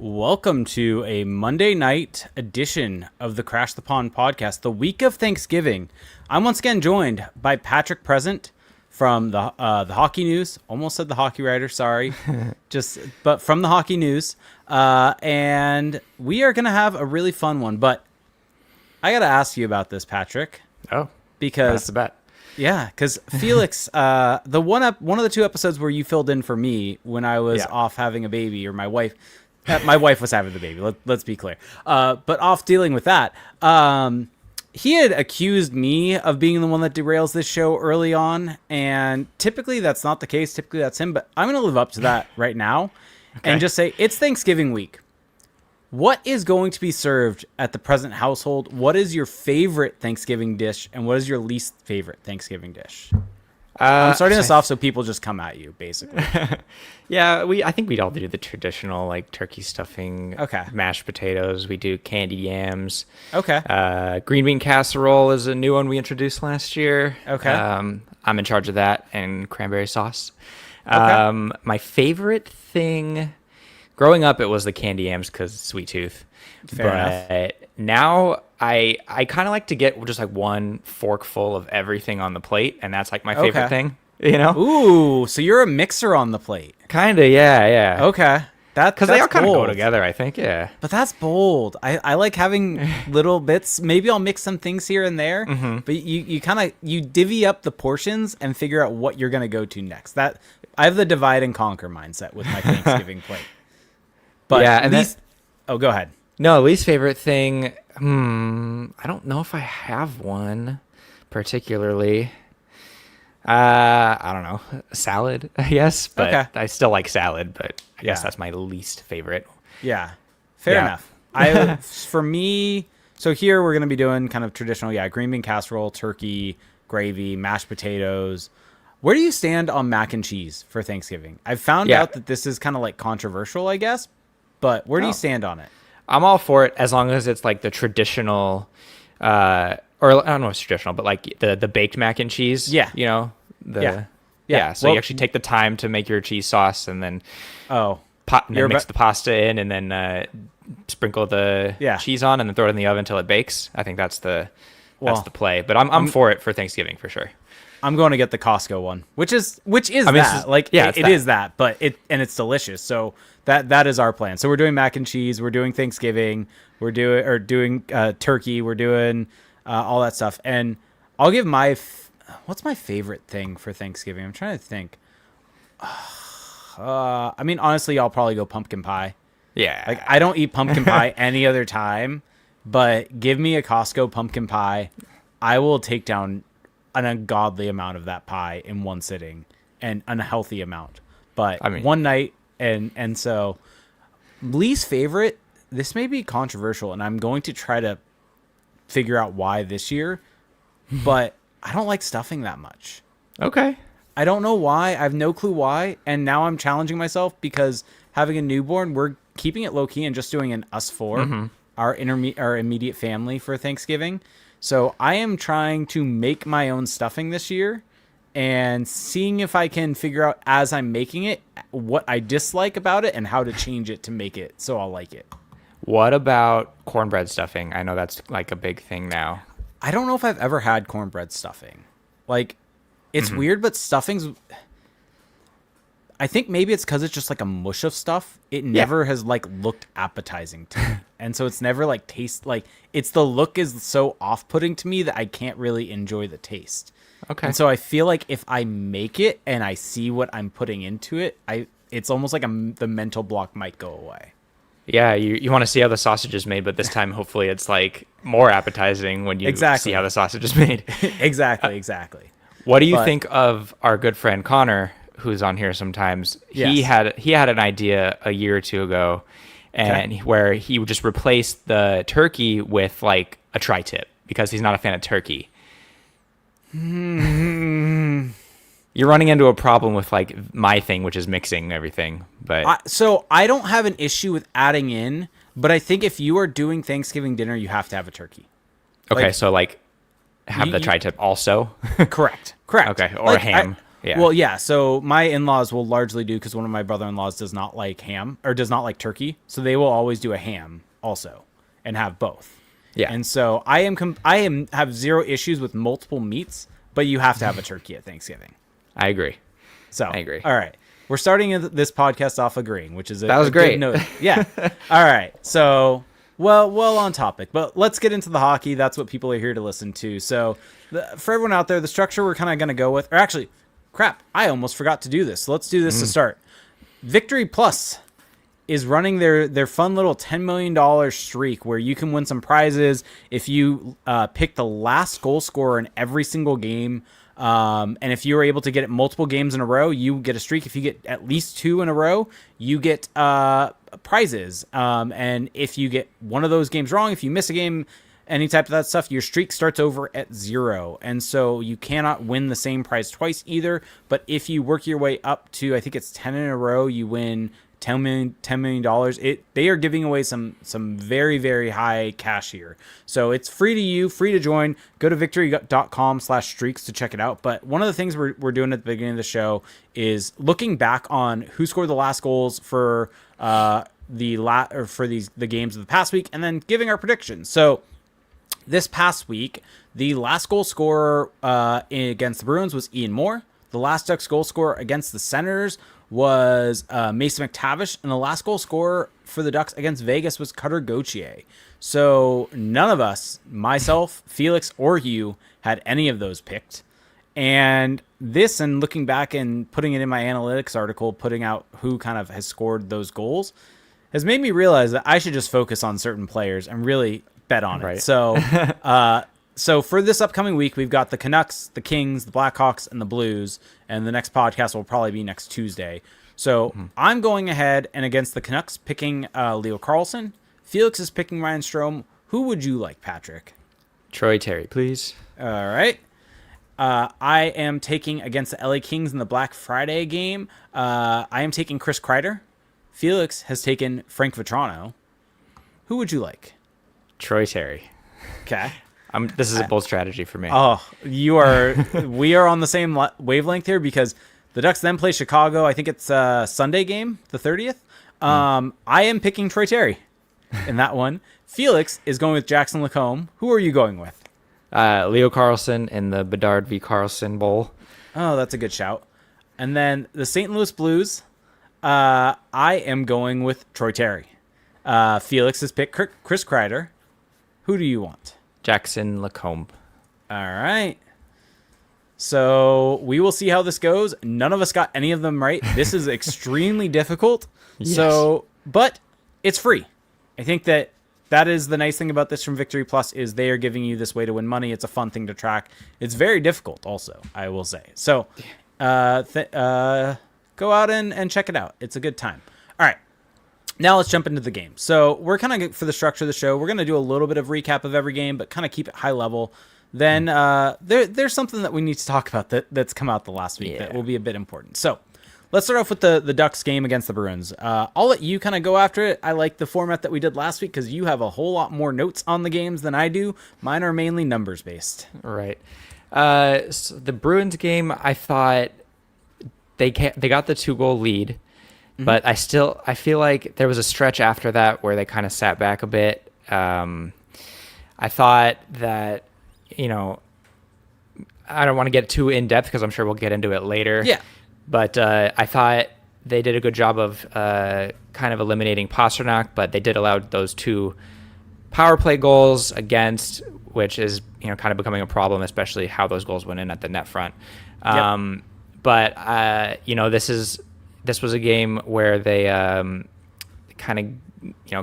Welcome to a Monday night edition of the Crash the Pond podcast, the week of Thanksgiving. I'm once again joined by Patrick Present from the Hockey News. Almost said the Hockey Writer, sorry. But from the Hockey News. And we are going to have a really fun one. But I got to ask you about this, Patrick. Oh, because that's the bet. Yeah, because Felix, the one of the two episodes where you filled in for me when I was off having a baby, or my wife was having the baby. Let's be clear. But off dealing with that, he had accused me of being the one that derails this show early on, and typically that's not the case. Typically that's him, but I'm going to live up to that right now and just say it's Thanksgiving week. What is going to be served at the present household? What is your favorite Thanksgiving dish, and what is your least favorite Thanksgiving dish? I'm starting this off so people just come at you, basically. I think we'd all do the traditional, like, turkey stuffing, mashed potatoes. We do candied yams. Green bean casserole is a new one we introduced last year. I'm in charge of that, and cranberry sauce. My favorite thing... Growing up, it was the candy yams because sweet tooth. Fair enough. Now I kind of like to get just like one forkful of everything on the plate, and that's like my favorite thing. You know? Ooh, so you're a mixer on the plate. Kinda, yeah. Okay. Because they all kind of go together, I think, yeah. But that's bold. I like having little bits. Maybe I'll mix some things here and there, but you divvy up the portions and figure out what you're gonna go to next. I have the divide and conquer mindset with my Thanksgiving plate. But yeah, and go ahead. No, least favorite thing. I don't know if I have one particularly. I don't know. Salad, I guess. But I still like salad, but I guess that's my least favorite. Yeah, fair enough. For me, so here we're going to be doing kind of traditional, green bean casserole, turkey, gravy, mashed potatoes. Where do you stand on mac and cheese for Thanksgiving? I've found out that this is kind of like controversial, I guess. But where do you stand on it? I'm all for it as long as it's like the traditional, or I don't know if it's traditional, but like the baked mac and cheese. Yeah. You know? So you actually take the time to make your cheese sauce and then mix the pasta in and then sprinkle the cheese on and then throw it in the oven until it bakes. I think that's the play. But I'm for it for Thanksgiving for sure. I'm going to get the Costco one, which is it is that, but it's delicious. So that is our plan. So we're doing mac and cheese, we're doing Thanksgiving, we're doing turkey, we're doing all that stuff. And I'll give what's my favorite thing for Thanksgiving? I'm trying to think. I mean, honestly, I'll probably go pumpkin pie. Yeah. Like I don't eat pumpkin pie any other time, but give me a Costco pumpkin pie. I will take down an ungodly amount of that pie in one sitting, and unhealthy amount, but one night. And so least favorite, this may be controversial and I'm going to try to figure out why this year, but I don't like stuffing that much. I don't know why. I have no clue why. And now I'm challenging myself because having a newborn, we're keeping it low key and just doing an us four, our immediate family for Thanksgiving. So I am trying to make my own stuffing this year and seeing if I can figure out as I'm making it what I dislike about it and how to change it to make it so I'll like it. What about cornbread stuffing? I know that's like a big thing now. I don't know if I've ever had cornbread stuffing. Like, it's weird, but stuffing's... I think maybe it's because it's just like a mush of stuff. It never has like looked appetizing to me. And so it's never like the look is so off-putting to me that I can't really enjoy the taste. And so I feel like if I make it and I see what I'm putting into it, it's almost like the mental block might go away. Yeah, you want to see how the sausage is made, but this time hopefully it's like more appetizing when you see how the sausage is made. Exactly. What do you think of our good friend Connor, who's on here sometimes? He had an idea a year or two ago, and where he would just replace the turkey with like a tri-tip because he's not a fan of turkey. You're running into a problem with like my thing, which is mixing everything. But so I don't have an issue with adding in, but I think if you are doing Thanksgiving dinner, you have to have a turkey. Okay, so like have the tri-tip also. Correct. Okay, or a ham. Yeah. Well, yeah. So my in-laws will largely do, because one of my brother-in-laws does not like ham or does not like turkey, so they will always do a ham also and have both. Yeah. And so I have zero issues with multiple meats, but you have to have a turkey at Thanksgiving. I agree. I agree. All right. We're starting this podcast off agreeing, which is that was great. Good note. Yeah. All right. So, well on topic, but let's get into the hockey. That's what people are here to listen to. So, for everyone out there, the structure we're kind of going to go with, or actually, crap, I almost forgot to do this. So let's do this to start. Victory Plus is running their fun little $10 million streak where you can win some prizes if you pick the last goal scorer in every single game. And if you're able to get it multiple games in a row, you get a streak. If you get at least 2 in a row, you get prizes. And if you get one of those games wrong, if you miss a game, any type of that stuff, your streak starts over at 0. And so you cannot win the same prize twice either. But if you work your way up to, I think it's 10 in a row, you win $10 million. They are giving away some very, very high cash here. So it's free to you, free to join. Go to victory.com/streaks to check it out. But one of the things we're doing at the beginning of the show is looking back on who scored the last goals for the games of the past week, and then giving our predictions. So this past week, the last goal scorer against the Bruins was Ian Moore. The last Ducks goal scorer against the Senators was Mason McTavish, and the last goal scorer for the Ducks against Vegas was Cutter Gauthier. So none of us, myself, Felix, or Hugh, had any of those picked. And this, and looking back and putting it in my analytics article, putting out who kind of has scored those goals, has made me realize that I should just focus on certain players and really bet on it. So for this upcoming week, we've got the Canucks, the Kings, the Blackhawks, and the Blues. And the next podcast will probably be next Tuesday. So I'm going ahead and against the Canucks, picking Leo Carlsson. Felix is picking Ryan Strome. Who would you like, Patrick? Troy Terry, please. All right. I am taking against the LA Kings in the Black Friday game. I am taking Chris Kreider. Felix has taken Frank Vetrano. Who would you like? Troy Terry. Okay. This is a bold strategy for me. Oh, we are on the same wavelength here, because the Ducks then play Chicago. I think it's a Sunday game, the 30th. I am picking Troy Terry in that one. Felix is going with Jackson Lacombe. Who are you going with? Leo Carlsson in the Bedard v. Carlson Bowl. Oh, that's a good shout. And then the St. Louis Blues, I am going with Troy Terry. Felix has picked Chris Kreider. Who do you want? Jackson Lacombe. All right. So we will see how this goes. None of us got any of them right. This is extremely difficult. Yes. So, but it's free. I think that is the nice thing about this from Victory Plus, is they are giving you this way to win money. It's a fun thing to track. It's very difficult also, I will say. So go out and check it out. It's a good time. All right. Now let's jump into the game. So we're kind of, for the structure of the show, we're going to do a little bit of recap of every game, but kind of keep it high level. Then there's something that we need to talk about that's come out the last week that will be a bit important. So let's start off with the Ducks game against the Bruins. I'll let you kind of go after it. I like the format that we did last week because you have a whole lot more notes on the games than I do. Mine are mainly numbers based. Right. So the Bruins game, I thought they got the 2-goal lead. But I feel like there was a stretch after that where they kind of sat back a bit. I thought that, I don't want to get too in-depth because I'm sure we'll get into it later. Yeah. But I thought they did a good job of kind of eliminating Pastrnak, but they did allow those 2 power play goals against, which is, kind of becoming a problem, especially how those goals went in at the net front. Yep. But, this was a game where they kind of,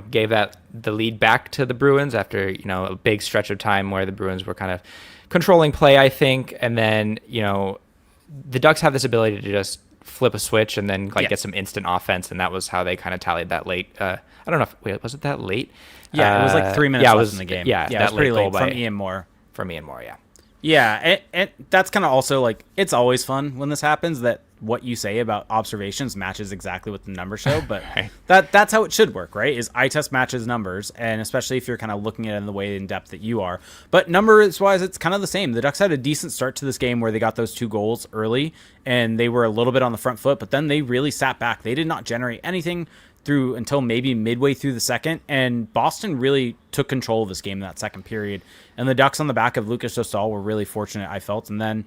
gave the lead back to the Bruins after, a big stretch of time where the Bruins were kind of controlling play, I think. And then, the Ducks have this ability to just flip a switch and then get some instant offense. And that was how they kind of tallied that late. I don't know was it that late? Yeah, it was like 3 minutes left in the game. Yeah, it was pretty late from Ian Moore. From Ian Moore, yeah. Yeah, and that's kind of also like, it's always fun when this happens, that what you say about observations matches exactly what the numbers show, but right. that's how it should work, right? Is eye test matches numbers, and especially if you're kind of looking at it in the way in depth that you are. But numbers wise, it's kind of the same. The Ducks had a decent start to this game where they got those 2 goals early, and they were a little bit on the front foot, but then they really sat back. They did not generate anything through until maybe midway through the second, and Boston really took control of this game in that second period. And the Ducks on the back of Lucas Dostal were really fortunate, I felt, and then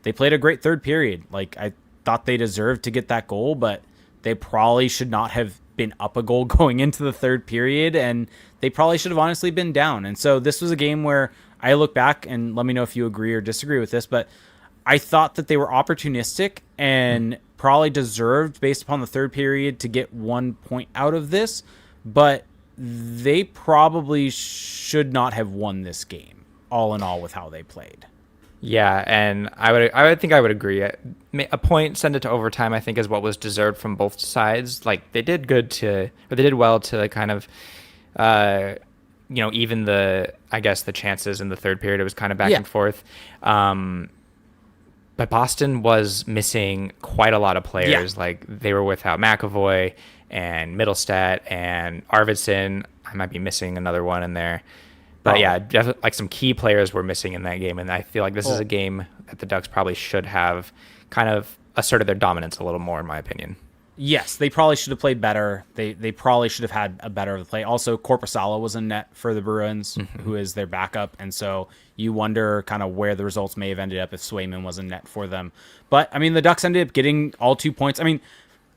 they played a great third period. Like, I thought they deserved to get that goal, but they probably should not have been up a goal going into the third period, and they probably should have honestly been down. And so this was a game where I look back, and let me know if you agree or disagree with this, but I thought that they were opportunistic and probably deserved, based upon the third period, to get 1 point out of this, but they probably should not have won this game, all in all, with how they played. Yeah, and I think I would agree. A point, send it to overtime, I think, is what was deserved from both sides. Like, they did well to kind of, even the chances in the third period. It was kind of back and forth. But Boston was missing quite a lot of players. Yeah. Like, they were without McAvoy and Middlestat and Arvidsson. I might be missing another one in there. But yeah, definitely, like, some key players were missing in that game, and I feel like this is a game that the Ducks probably should have kind of asserted their dominance a little more, in my opinion. Yes, they probably should have played better. They probably should have had a better play. Also, Korpisalo was in net for the Bruins, who is their backup, and so you wonder kind of where the results may have ended up if Swayman was in net for them. But, I mean, the Ducks ended up getting all 2 points. I mean,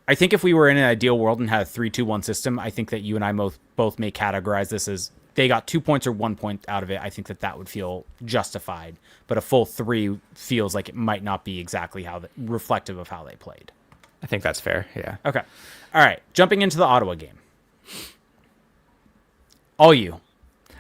I think if we were in an ideal world and had a 3-2-1 system, I think that you and I both may categorize this as they got 2 points or 1 point out of it. I think that would feel justified, but a full 3 feels like it might not be exactly reflective of how they played. I think that's fair. Yeah. Okay. All right. Jumping into the Ottawa game. All you.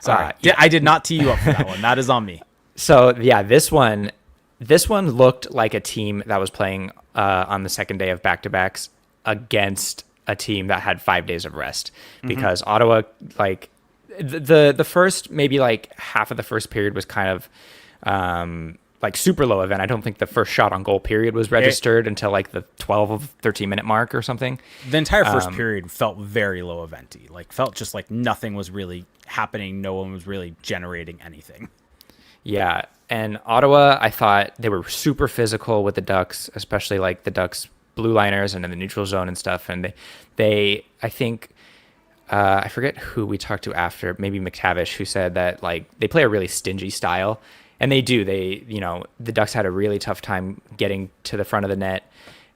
Sorry. Yeah. I did not tee you up for that one. That is on me. So yeah, this one looked like a team that was playing on the second day of back-to-backs against a team that had 5 days of rest, because Ottawa, like, the first, maybe like half of the first period was kind of like super low event. I don't think the first shot on goal period was registered until like the 12 of 13 minute mark or something. The entire first period felt very low eventy, like felt just like nothing was really happening. No one was really generating anything. Yeah. And Ottawa, I thought they were super physical with the Ducks, especially like the Ducks blue liners and in the neutral zone and stuff. And they I think, I forget who we talked to after, maybe McTavish, who said that like they play a really stingy style, and they do. The Ducks had a really tough time getting to the front of the net,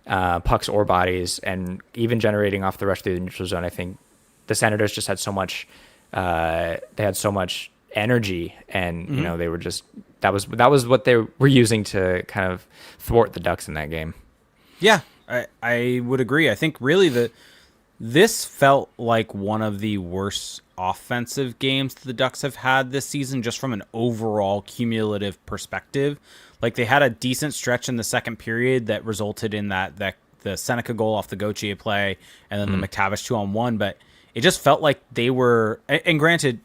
pucks or bodies, and even generating off the rush through the neutral zone. I think the Senators just had so much. They had so much energy, and they were just that was what they were using to kind of thwart the Ducks in that game. Yeah, I would agree. I think really this felt like one of the worst offensive games the Ducks have had this season, just from an overall cumulative perspective. Like, they had a decent stretch in the second period that resulted in the Seneca goal off the Gauthier play, and then the McTavish 2-on-1, but it just felt like they were, and granted,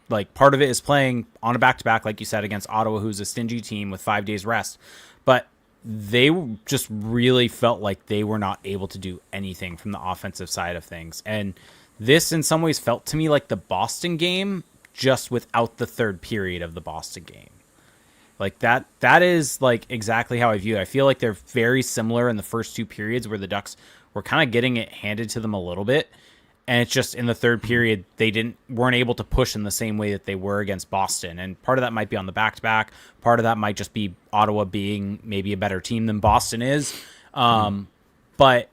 like, part of it is playing on a back-to-back, like you said, against Ottawa, who's a stingy team with 5 days rest, but they just really felt like they were not able to do anything from the offensive side of things. And this in some ways felt to me like the Boston game, just without the third period of the Boston game. Like that is like exactly how I view it. I feel like they're very similar in the first 2 periods, where the Ducks were kind of getting it handed to them a little bit. And it's just in the third period, they weren't able to push in the same way that they were against Boston. And part of that might be on the back-to-back. Part of that might just be Ottawa being maybe a better team than Boston is. But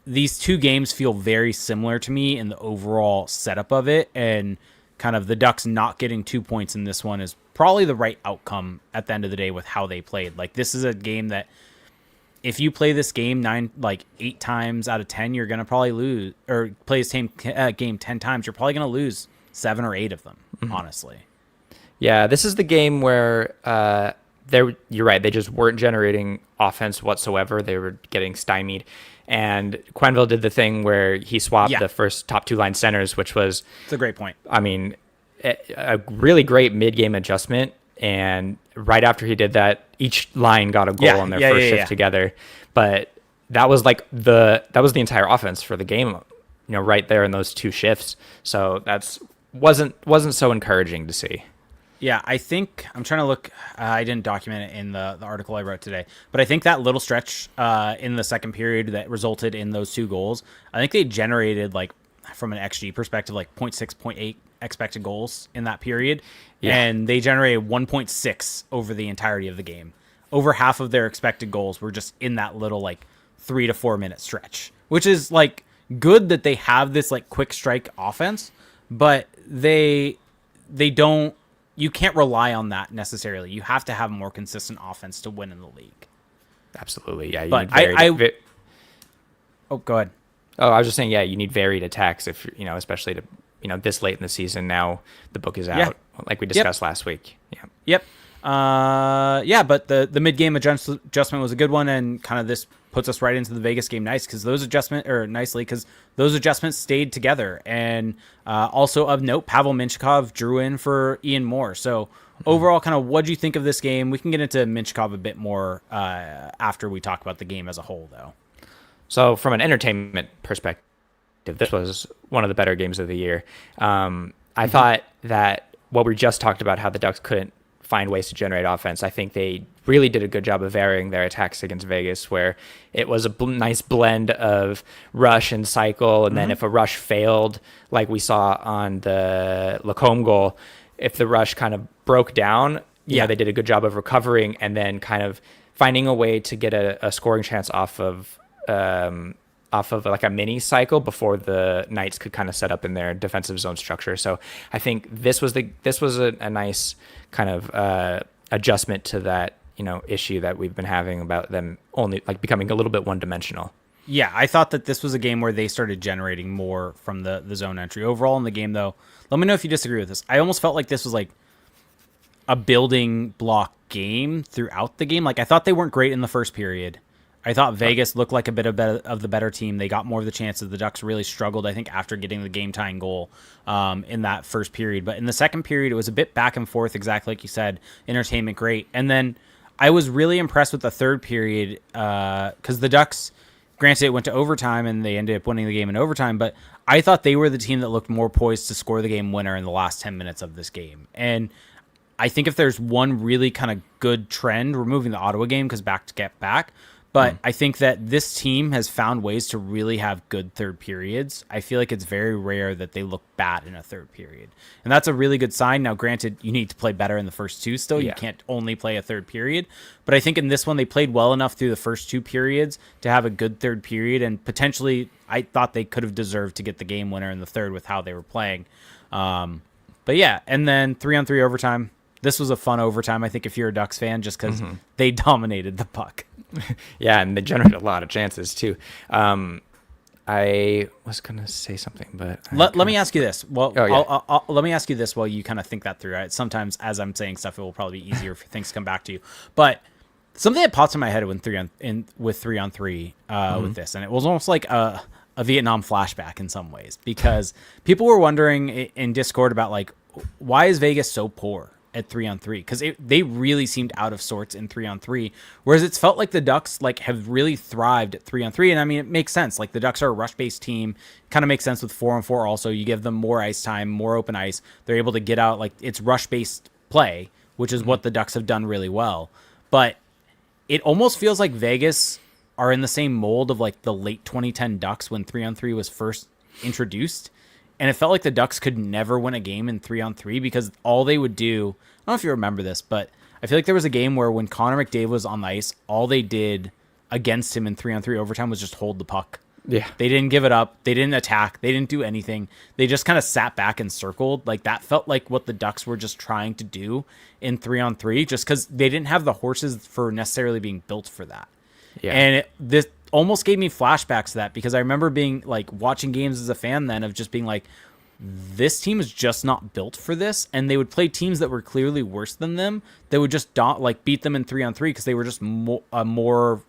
these 2 games feel very similar to me in the overall setup of it. And kind of the Ducks not getting 2 points in this one is probably the right outcome at the end of the day with how they played. Like, this is a game that, if you play this game 8 times out of 10, you're going to probably lose, or play this game 10 times, you're probably going to lose 7 or 8 of them, honestly. Yeah, this is the game where you're right, they just weren't generating offense whatsoever. They were getting stymied. And Quenneville did the thing where he swapped the first top 2 line centers, which was... It's a great point. I mean, a really great mid-game adjustment. And right after he did that, each line got a goal on their first shift together. But that was like that was the entire offense for the game, right there in those two shifts. So that's wasn't so encouraging to see. Yeah, I think I'm trying to look. I didn't document it in the article I wrote today, but I think that little stretch in the second period that resulted in those 2 goals, I think they generated, like, from an XG perspective, like 0.6, 0.8 expected goals in that period. Yeah. And they generated 1.6 over the entirety of the game. Over half of their expected goals were just in that little, like, 3 to 4 minute stretch, which is, like, good that they have this, like, quick strike offense, but they don't. You can't rely on that necessarily. You have to have a more consistent offense to win in the league. Absolutely, yeah. But oh, go ahead. Oh, I was just saying, yeah, you need varied attacks if especially to this late in the season. Now the book is out, like we discussed last week. Yeah. Yep. But the mid game adjustment was a good one, and kind of this puts us right into the Vegas game nicely because those adjustments stayed together. And also of note, Pavel Mintyukov drew in for Ian Moore. So overall, kind of what do you think of this game? We can get into Mintyukov a bit more after we talk about the game as a whole, though. So from an entertainment perspective, this was one of the better games of the year. I thought that what we just talked about, how the Ducks couldn't find ways to generate offense, I think they really did a good job of varying their attacks against Vegas, where it was a nice blend of rush and cycle. And then if a rush failed, like we saw on the Lacombe goal, if the rush kind of broke down, they did a good job of recovering and then kind of finding a way to get a scoring chance off of like a mini cycle before the Knights could kind of set up in their defensive zone structure. So I think this was a nice kind of adjustment to that issue that we've been having about them only like becoming a little bit one-dimensional. Yeah, I thought that this was a game where they started generating more from the zone entry. Overall in the game, though, let me know if you disagree with this. I almost felt like this was like a building block game throughout the game. Like, I thought they weren't great in the first period. I thought Vegas looked like a bit of the better team. They got more of the chances. The Ducks really struggled, I think, after getting the game-tying goal in that first period. But in the second period, it was a bit back and forth, exactly like you said. Entertainment, great. And then I was really impressed with the third period because the Ducks, granted, it went to overtime and they ended up winning the game in overtime, but I thought they were the team that looked more poised to score the game winner in the last 10 minutes of this game. And I think if there's one really kind of good trend, removing the Ottawa game because back to get back, but I think that this team has found ways to really have good third periods. I feel like it's very rare that they look bad in a third period. And that's a really good sign. Now, granted, you need to play better in the first two still. Yeah. You can't only play a third period. But I think in this one, they played well enough through the first two periods to have a good third period. And potentially, I thought they could have deserved to get the game winner in the third with how they were playing. But yeah, and then 3-on-3 overtime. This was a fun overtime, I think, if you're a Ducks fan, just because they dominated the puck. Yeah, and they generated a lot of chances, too. I was going to say something, but... Let me ask you this. Well, let me ask you this while you kind of think that through. Right? Sometimes, as I'm saying stuff, it will probably be easier if things come back to you. But something that pops in my head with 3-on-3 with this, and it was almost like a Vietnam flashback in some ways, because people were wondering in Discord about, like, why is Vegas so poor at 3-on-3? Because they really seemed out of sorts in 3-on-3, whereas it's felt like the Ducks like have really thrived at 3-on-3. And I mean, it makes sense. Like, the Ducks are a rush-based team. Kind of makes sense with 4-on-4 also. You give them more ice time, more open ice. They're able to get out. Like, it's rush-based play, which is what the Ducks have done really well. But it almost feels like Vegas are in the same mold of like the late 2010 Ducks when 3-on-3 was first introduced. And it felt like the Ducks could never win a game in 3-on-3 because all they would do, I don't know if you remember this, but I feel like there was a game where when Connor McDavid was on the ice, all they did against him in 3-on-3 overtime was just hold the puck. Yeah. They didn't give it up. They didn't attack. They didn't do anything. They just kind of sat back and circled. Like, that felt like what the Ducks were just trying to do in 3-on-3, just because they didn't have the horses for necessarily being built for that. Yeah. And this almost gave me flashbacks to that, because I remember being like watching games as a fan then of just being like, this team is just not built for this. And they would play teams that were clearly worse than them. They would just beat them in 3-on-3 because they were just a more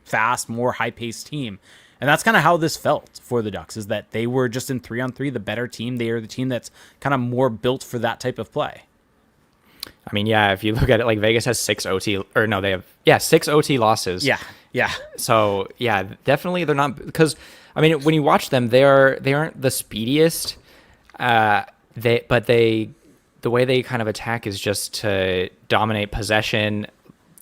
fast, more high-paced team. And that's kind of how this felt for the Ducks, is that they were just in 3-on-3 the better team. They are the team that's kind of more built for that type of play. I mean, yeah, if you look at it, like, Vegas has 6 OT losses. Yeah. Yeah. So yeah, definitely they're not, because I mean when you watch them, they aren't the speediest. The way they kind of attack is just to dominate possession,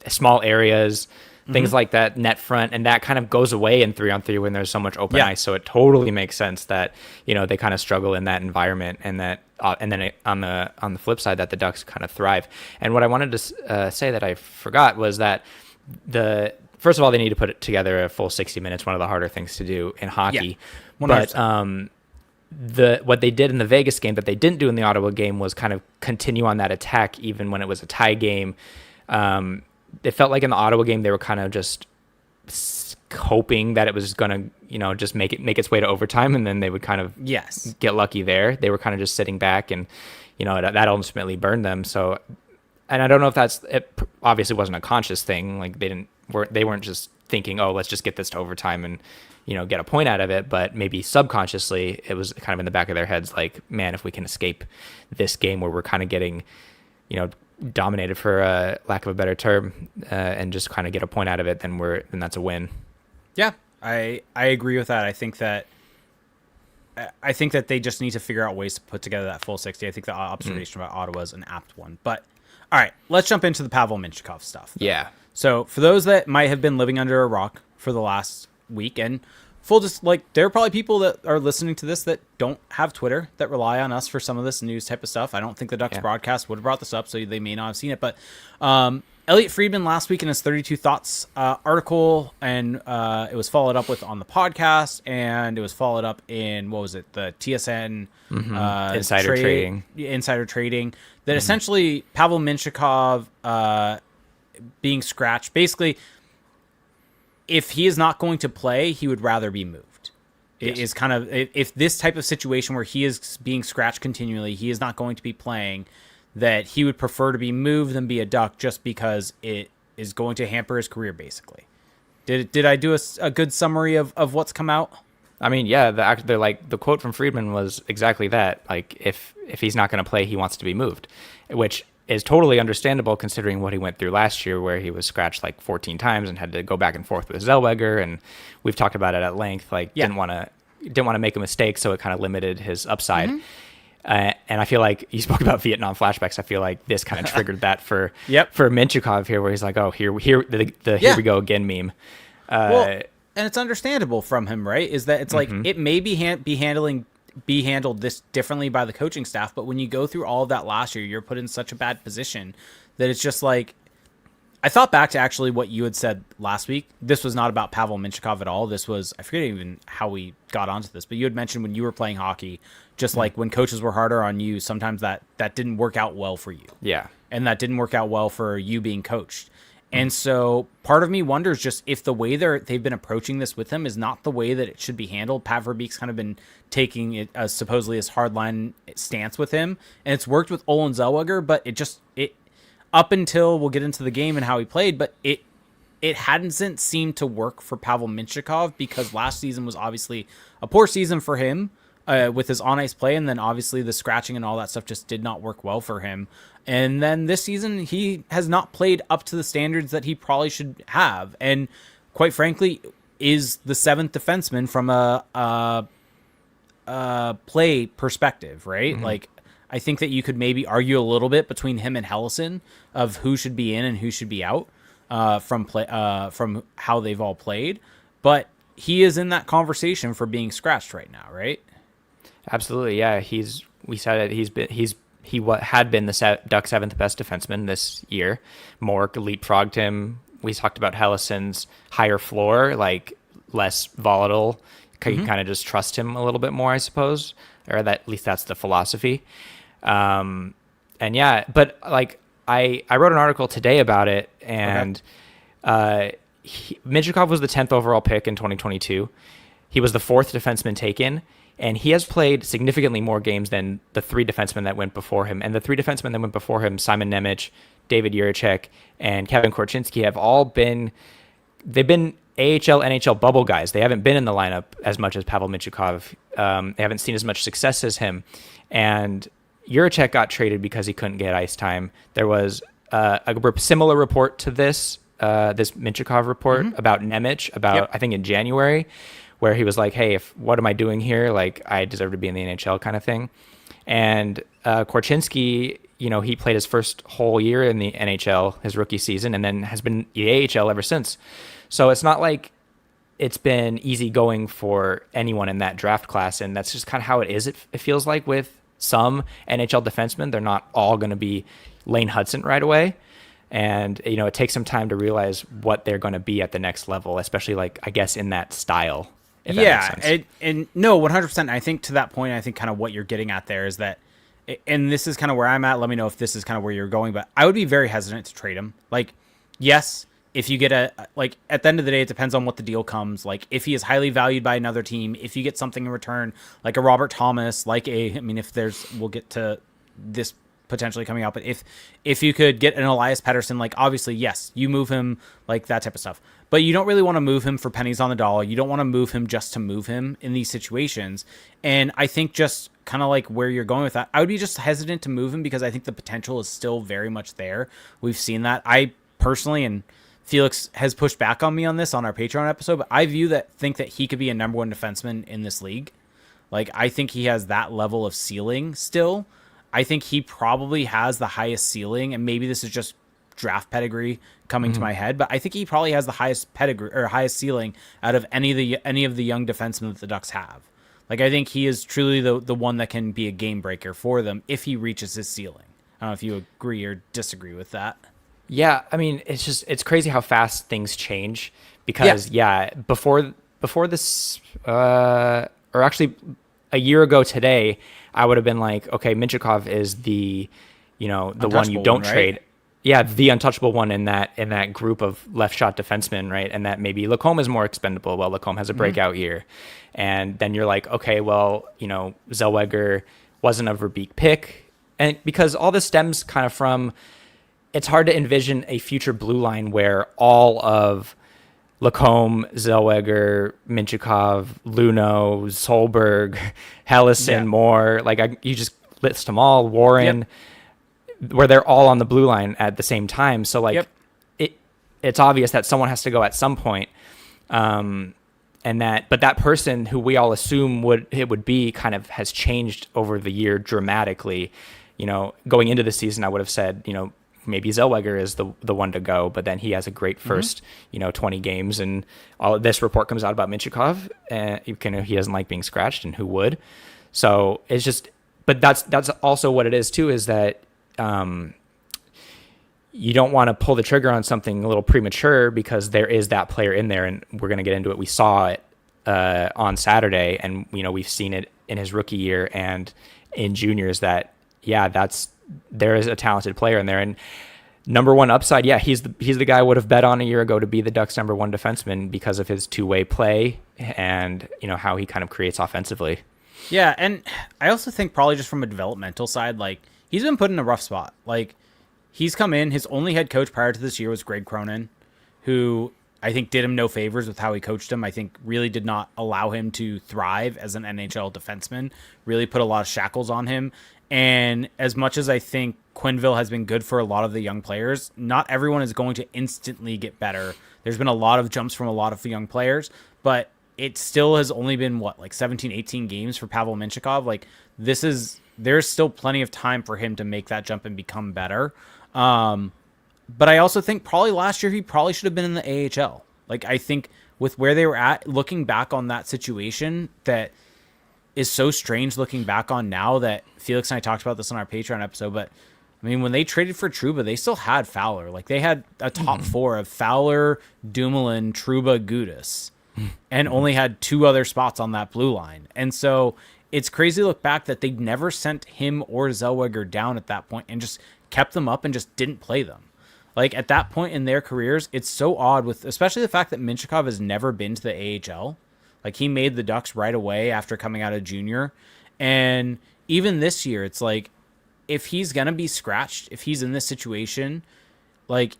small areas, things like that, net front, and that kind of goes away in 3-on-3 when there's so much open ice. So it totally makes sense that, you know, they kind of struggle in that environment, and that and then on the flip side that the Ducks kind of thrive. And what I wanted to say that I forgot was that first of all, they need to put it together a full 60 minutes, one of the harder things to do in hockey. Yeah, but what they did in the Vegas game that they didn't do in the Ottawa game was kind of continue on that attack even when it was a tie game. It felt like in the Ottawa game they were kind of just hoping that it was going to, you know, just make its way to overtime, and then they would kind of get lucky there. They were kind of just sitting back, and, you know, that ultimately burned them. So, and I don't know if it obviously wasn't a conscious thing. Like they weren't just thinking, oh, let's just get this to overtime and, you know, get a point out of it. But maybe subconsciously it was kind of in the back of their heads, like, man, if we can escape this game where we're kind of getting, you know, dominated for lack of a better term, and just kind of get a point out of it, then that's a win. Yeah, I agree with that. I think that they just need to figure out ways to put together that full 60. I think the observation about Ottawa is an apt one. But all right, let's jump into the Pavel Mintyukov stuff. Yeah. So for those that might have been living under a rock for the last week, and there are probably people that are listening to this that don't have Twitter, that rely on us for some of this news type of stuff. I don't think the Ducks broadcast would have brought this up, so they may not have seen it. But Elliot Friedman last week in his 32 Thoughts article, and it was followed up with on the podcast, and it was followed up in, what was it, the TSN insider trading, that essentially Pavel Mintyukov being scratched, basically, if he is not going to play, he would rather be moved. It is kind of, if this type of situation where he is being scratched continually, he is not going to be playing, that he would prefer to be moved than be a Duck, just because it is going to hamper his career, basically. Did I do a good summary of what's come out? I mean, yeah, the quote from Friedman was exactly that. Like, if he's not going to play, he wants to be moved, which is totally understandable considering what he went through last year, where he was scratched like 14 times and had to go back and forth with Zellweger, and we've talked about it at length. Like, didn't want to make a mistake, so it kind of limited his upside. And I feel like you spoke about Vietnam flashbacks. I feel like this kind of triggered that for Mintyukov here, where he's like, "Oh, here we go again" meme. Well, and it's understandable from him, right? Is that it's like it may be handled this differently by the coaching staff, but when you go through all of that last year, you're put in such a bad position that it's just like, I thought back to actually what you had said last week. This was not about Pavel Mintyukov at all. This was, I forget even how we got onto this, but you had mentioned when you were playing hockey, just like when coaches were harder on you, sometimes that didn't work out well for you. Yeah. And that didn't work out well for you being coached. And so part of me wonders just if the way they've been approaching this with him is not the way that it should be handled. Pat Verbeek's kind of been taking it as supposedly his hardline stance with him, and it's worked with Olin Zellweger, but it up until we'll get into the game and how he played, but it hadn't seemed to work for Pavel Mintyukov, because last season was obviously a poor season for him with his on-ice play, and then obviously the scratching and all that stuff just did not work well for him. And then this season, he has not played up to the standards that he probably should have, and quite frankly, is the seventh defenseman from a play perspective, right? Like, I think that you could maybe argue a little bit between him and Helleson of who should be in and who should be out from how they've all played, but he is in that conversation for being scratched right now, right? Absolutely, yeah. We said it. He had been the Duck seventh best defenseman this year. Mork leapfrogged him. We talked about Helleson's higher floor, like less volatile. You can kind of just trust him a little bit more, I suppose, or that at least that's the philosophy. And yeah, but like I wrote an article today about it, and Mintyukov was the 10th overall pick in 2022. He was the fourth defenseman taken, and he has played significantly more games than the three defensemen that went before him. And the three defensemen that went before him, Simon Nemec, David Jiricek, and Kevin Korchinski, have all been AHL, NHL bubble guys. They haven't been in the lineup as much as Pavel Mintyukov. They haven't seen as much success as him. And Jiricek got traded because he couldn't get ice time. There was a similar report to this this Mintyukov report about Nemec I think in January, where he was like, hey, what am I doing here? Like, I deserve to be in the NHL kind of thing. And Korchinski, he played his first whole year in the NHL, his rookie season, and then has been the AHL ever since. So it's not like it's been easy going for anyone in that draft class, and that's just kind of how it is. It feels like with some NHL defensemen, they're not all going to be Lane Hudson right away. And, it takes some time to realize what they're going to be at the next level, especially like, I guess, in that style. And no, 100%. I think to that point, I think kind of what you're getting at there is that, and this is kind of where I'm at. Let me know if this is kind of where you're going, but I would be very hesitant to trade him. Like, yes, if you get at the end of the day, it depends on what the deal comes. Like, if he is highly valued by another team, if you get something in return, like a Robert Thomas, we'll get to this potentially coming out, but if you could get an Elias Pettersson, like, obviously, yes, you move him, like that type of stuff. But you don't really want to move him for pennies on the dollar. You don't want to move him just to move him in these situations. And I think just kind of like where you're going with that, I would be just hesitant to move him because I think the potential is still very much there. We've seen that. I personally, and Felix has pushed back on me on this on our Patreon episode, but I think that he could be a number one defenseman in this league. Like, I think he has that level of ceiling still. I think he probably has the highest ceiling, and maybe this is just draft pedigree coming to my head, but I think he probably has the highest pedigree or highest ceiling out of any of the young defensemen that the Ducks have. Like, I think he is truly the one that can be a game breaker for them if he reaches his ceiling. I don't know if you agree or disagree with that. Yeah, I mean, it's crazy how fast things change because before this or actually a year ago today, I would have been like, okay, Mintyukov is the one you don't trade. Right? Yeah, the untouchable one in that group of left shot defensemen, right? And that maybe Lacombe is more expendable. Well, Lacombe has a breakout year. And then you're like, okay, well, Zellweger wasn't a Verbeek pick. And because all this stems kind of from, it's hard to envision a future blue line where all of Lacombe, Zellweger, Mintyukov, Luno, Solberg, Hellison, Moore, you just list them all, Warren, where they're all on the blue line at the same time. So it's obvious that someone has to go at some point. But that person who we all assume it would be kind of has changed over the year dramatically. Going into the season, I would have said, maybe Zellweger is the one to go, but then he has a great first, 20 games, and all this report comes out about Mintyukov, and he doesn't like being scratched, and who would? So it's just, but that's also what it is too, is that you don't want to pull the trigger on something a little premature because there is that player in there, and we're going to get into it. We saw it on Saturday, and we've seen it in his rookie year and in juniors that there is a talented player in there, and number one upside. Yeah, he's the guy I would have bet on a year ago to be the Ducks' number one defenseman because of his two-way play and how he kind of creates offensively. Yeah, and I also think probably just from a developmental side, like, he's been put in a rough spot. Like, he's come in, his only head coach prior to this year was Greg Cronin, who I think did him no favors with how he coached him. I think really did not allow him to thrive as an NHL defenseman, really put a lot of shackles on him. And as much as I think Quenneville has been good for a lot of the young players, not everyone is going to instantly get better. There's been a lot of jumps from a lot of the young players, but it still has only been 17, 18 games for Pavel Mintyukov. Like, there's still plenty of time for him to make that jump and become better. But I also think probably last year he probably should have been in the AHL. Like, I think with where they were at, looking back on that situation, that is so strange looking back on now, that Felix and I talked about this on our Patreon episode, but I mean, when they traded for Trouba, they still had Fowler. Like, they had a top four of Fowler, Dumoulin, Trouba, Gudis, and only had two other spots on that blue line. And so it's crazy to look back that they never sent him or Zellweger down at that point and just kept them up and just didn't play them. Like, at that point in their careers, it's so odd, with especially the fact that Mintyukov has never been to the AHL. Like, he made the Ducks right away after coming out of junior. And even this year, it's like, if he's going to be scratched, if he's in this situation, like,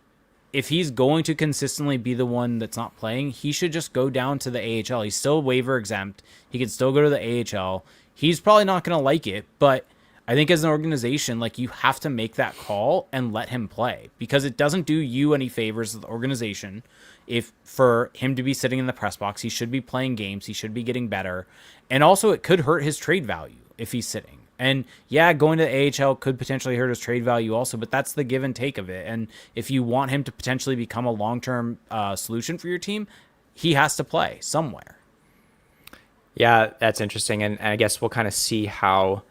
if he's going to consistently be the one that's not playing, he should just go down to the AHL. He's still waiver exempt. He can still go to the AHL. He's probably not going to like it, but I think as an organization, like, you have to make that call and let him play, because it doesn't do you any favors as the organization. If for him to be sitting in the press box, he should be playing games. He should be getting better. And also it could hurt his trade value if he's sitting. And yeah, going to the AHL could potentially hurt his trade value also, but that's the give and take of it. And if you want him to potentially become a long-term solution for your team, he has to play somewhere. Yeah, that's interesting. And I guess we'll kind of see how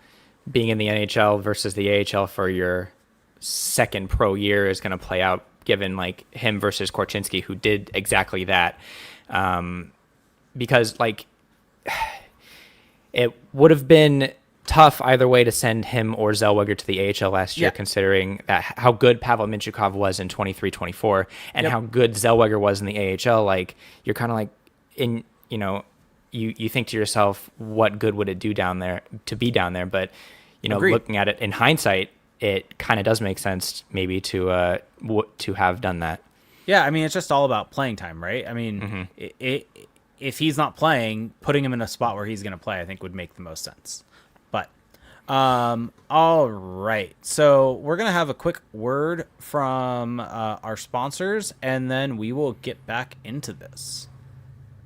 being in the NHL versus the AHL for your second pro year is going to play out, given like him versus Korchinski, who did exactly that. Because like it would have been tough either way to send him or Zellweger to the AHL last year, considering that how good Pavel Mintyukov was in 23-24 and how good Zellweger was in the AHL. Like, you're kind of like in, you know, you think to yourself, what good would it do down there to be down there? But, you know, looking at it in hindsight, it kind of does make sense maybe to have done that. Yeah, I mean, it's just all about playing time, right? I mean, if he's not playing, putting him in a spot where he's going to play, I think would make the most sense. But, all right. So we're going to have a quick word from our sponsors, and then we will get back into this.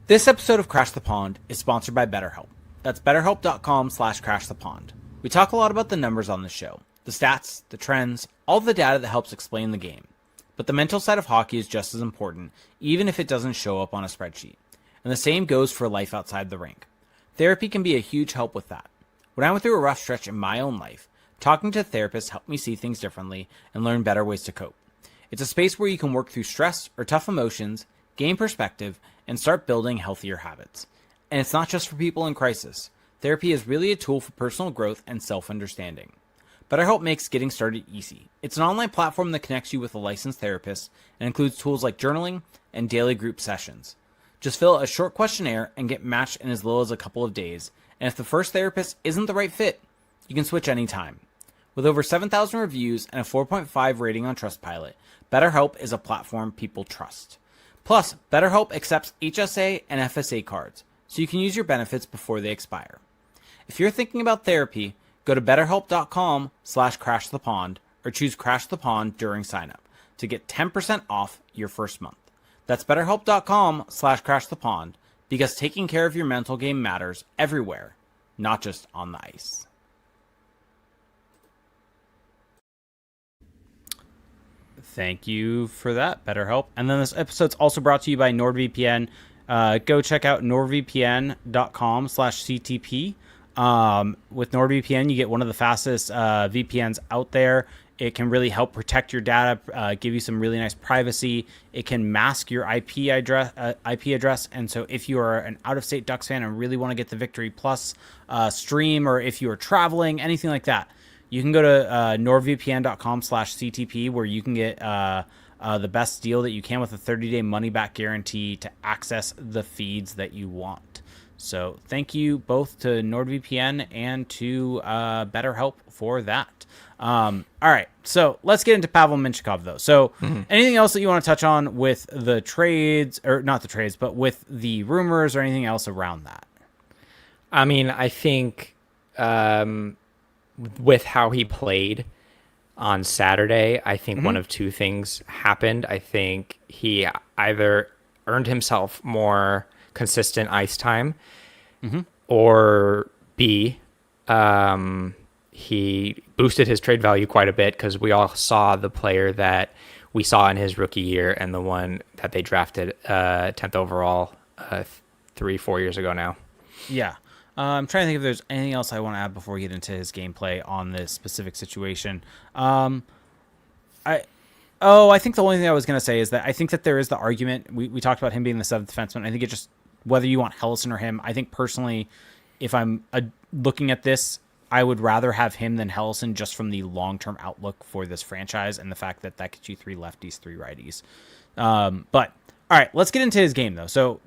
This episode of Crash the Pond is sponsored by BetterHelp. That's betterhelp.com/crashthepond. We talk a lot about the numbers on the show, the stats, the trends, all the data that helps explain the game. But the mental side of hockey is just as important, even if it doesn't show up on a spreadsheet. And the same goes for life outside the rink. Therapy can be a huge help with that. When I went through a rough stretch in my own life, talking to therapists helped me see things differently and learn better ways to cope. It's a space where you can work through stress or tough emotions, gain perspective, and start building healthier habits. And it's not just for people in crisis. Therapy is really a tool for personal growth and self-understanding. BetterHelp makes getting started easy. It's an online platform that connects you with a licensed therapist and includes tools like journaling and daily group sessions. Just fill out a short questionnaire and get matched in as little as a couple of days. And if the first therapist isn't the right fit, you can switch anytime. With over 7,000 reviews and a 4.5 rating on Trustpilot, BetterHelp is a platform people trust. Plus, BetterHelp accepts HSA and FSA cards, so you can use your benefits before they expire. If you're thinking about therapy, go to betterhelp.com/crashthepond or choose Crash the Pond during signup to get 10% off your first month. That's betterhelp.com/crashthepond, because taking care of your mental game matters everywhere, not just on the ice. Thank you for that, BetterHelp. And then this episode's also brought to you by NordVPN. Go check out nordvpn.com/CTP. With NordVPN, you get one of the fastest VPNs out there. It can really help protect your data, give you some really nice privacy. It can mask your IP address. And so if you are an out-of-state Ducks fan and really want to get the Victory Plus stream, or if you are traveling, anything like that, you can go to nordvpn.com/CTP, where you can get the best deal that you can with a 30-day money-back guarantee to access the feeds that you want. So thank you both to NordVPN and to BetterHelp for that. All right, so let's get into Pavel Mintyukov, though. So anything else that you want to touch on with the trades, or not the trades, but with the rumors or anything else around that? I mean, I think with how he played on Saturday, I think one of two things happened. I think he either earned himself more consistent ice time, or B, he boosted his trade value quite a bit, because we all saw the player that we saw in his rookie year and the one that they drafted 10th overall 3-4 years ago now. Yeah. I'm trying to think if there's anything else I want to add before we get into his gameplay on this specific situation. I think the only thing I was going to say is that I think that there is the argument. We talked about him being the seventh defenseman. I think it just, whether you want Helleson or him, I think personally, if I'm looking at this, I would rather have him than Helleson, just from the long-term outlook for this franchise and the fact that gets you 3 lefties, 3 righties. But all right, let's get into his game, though. So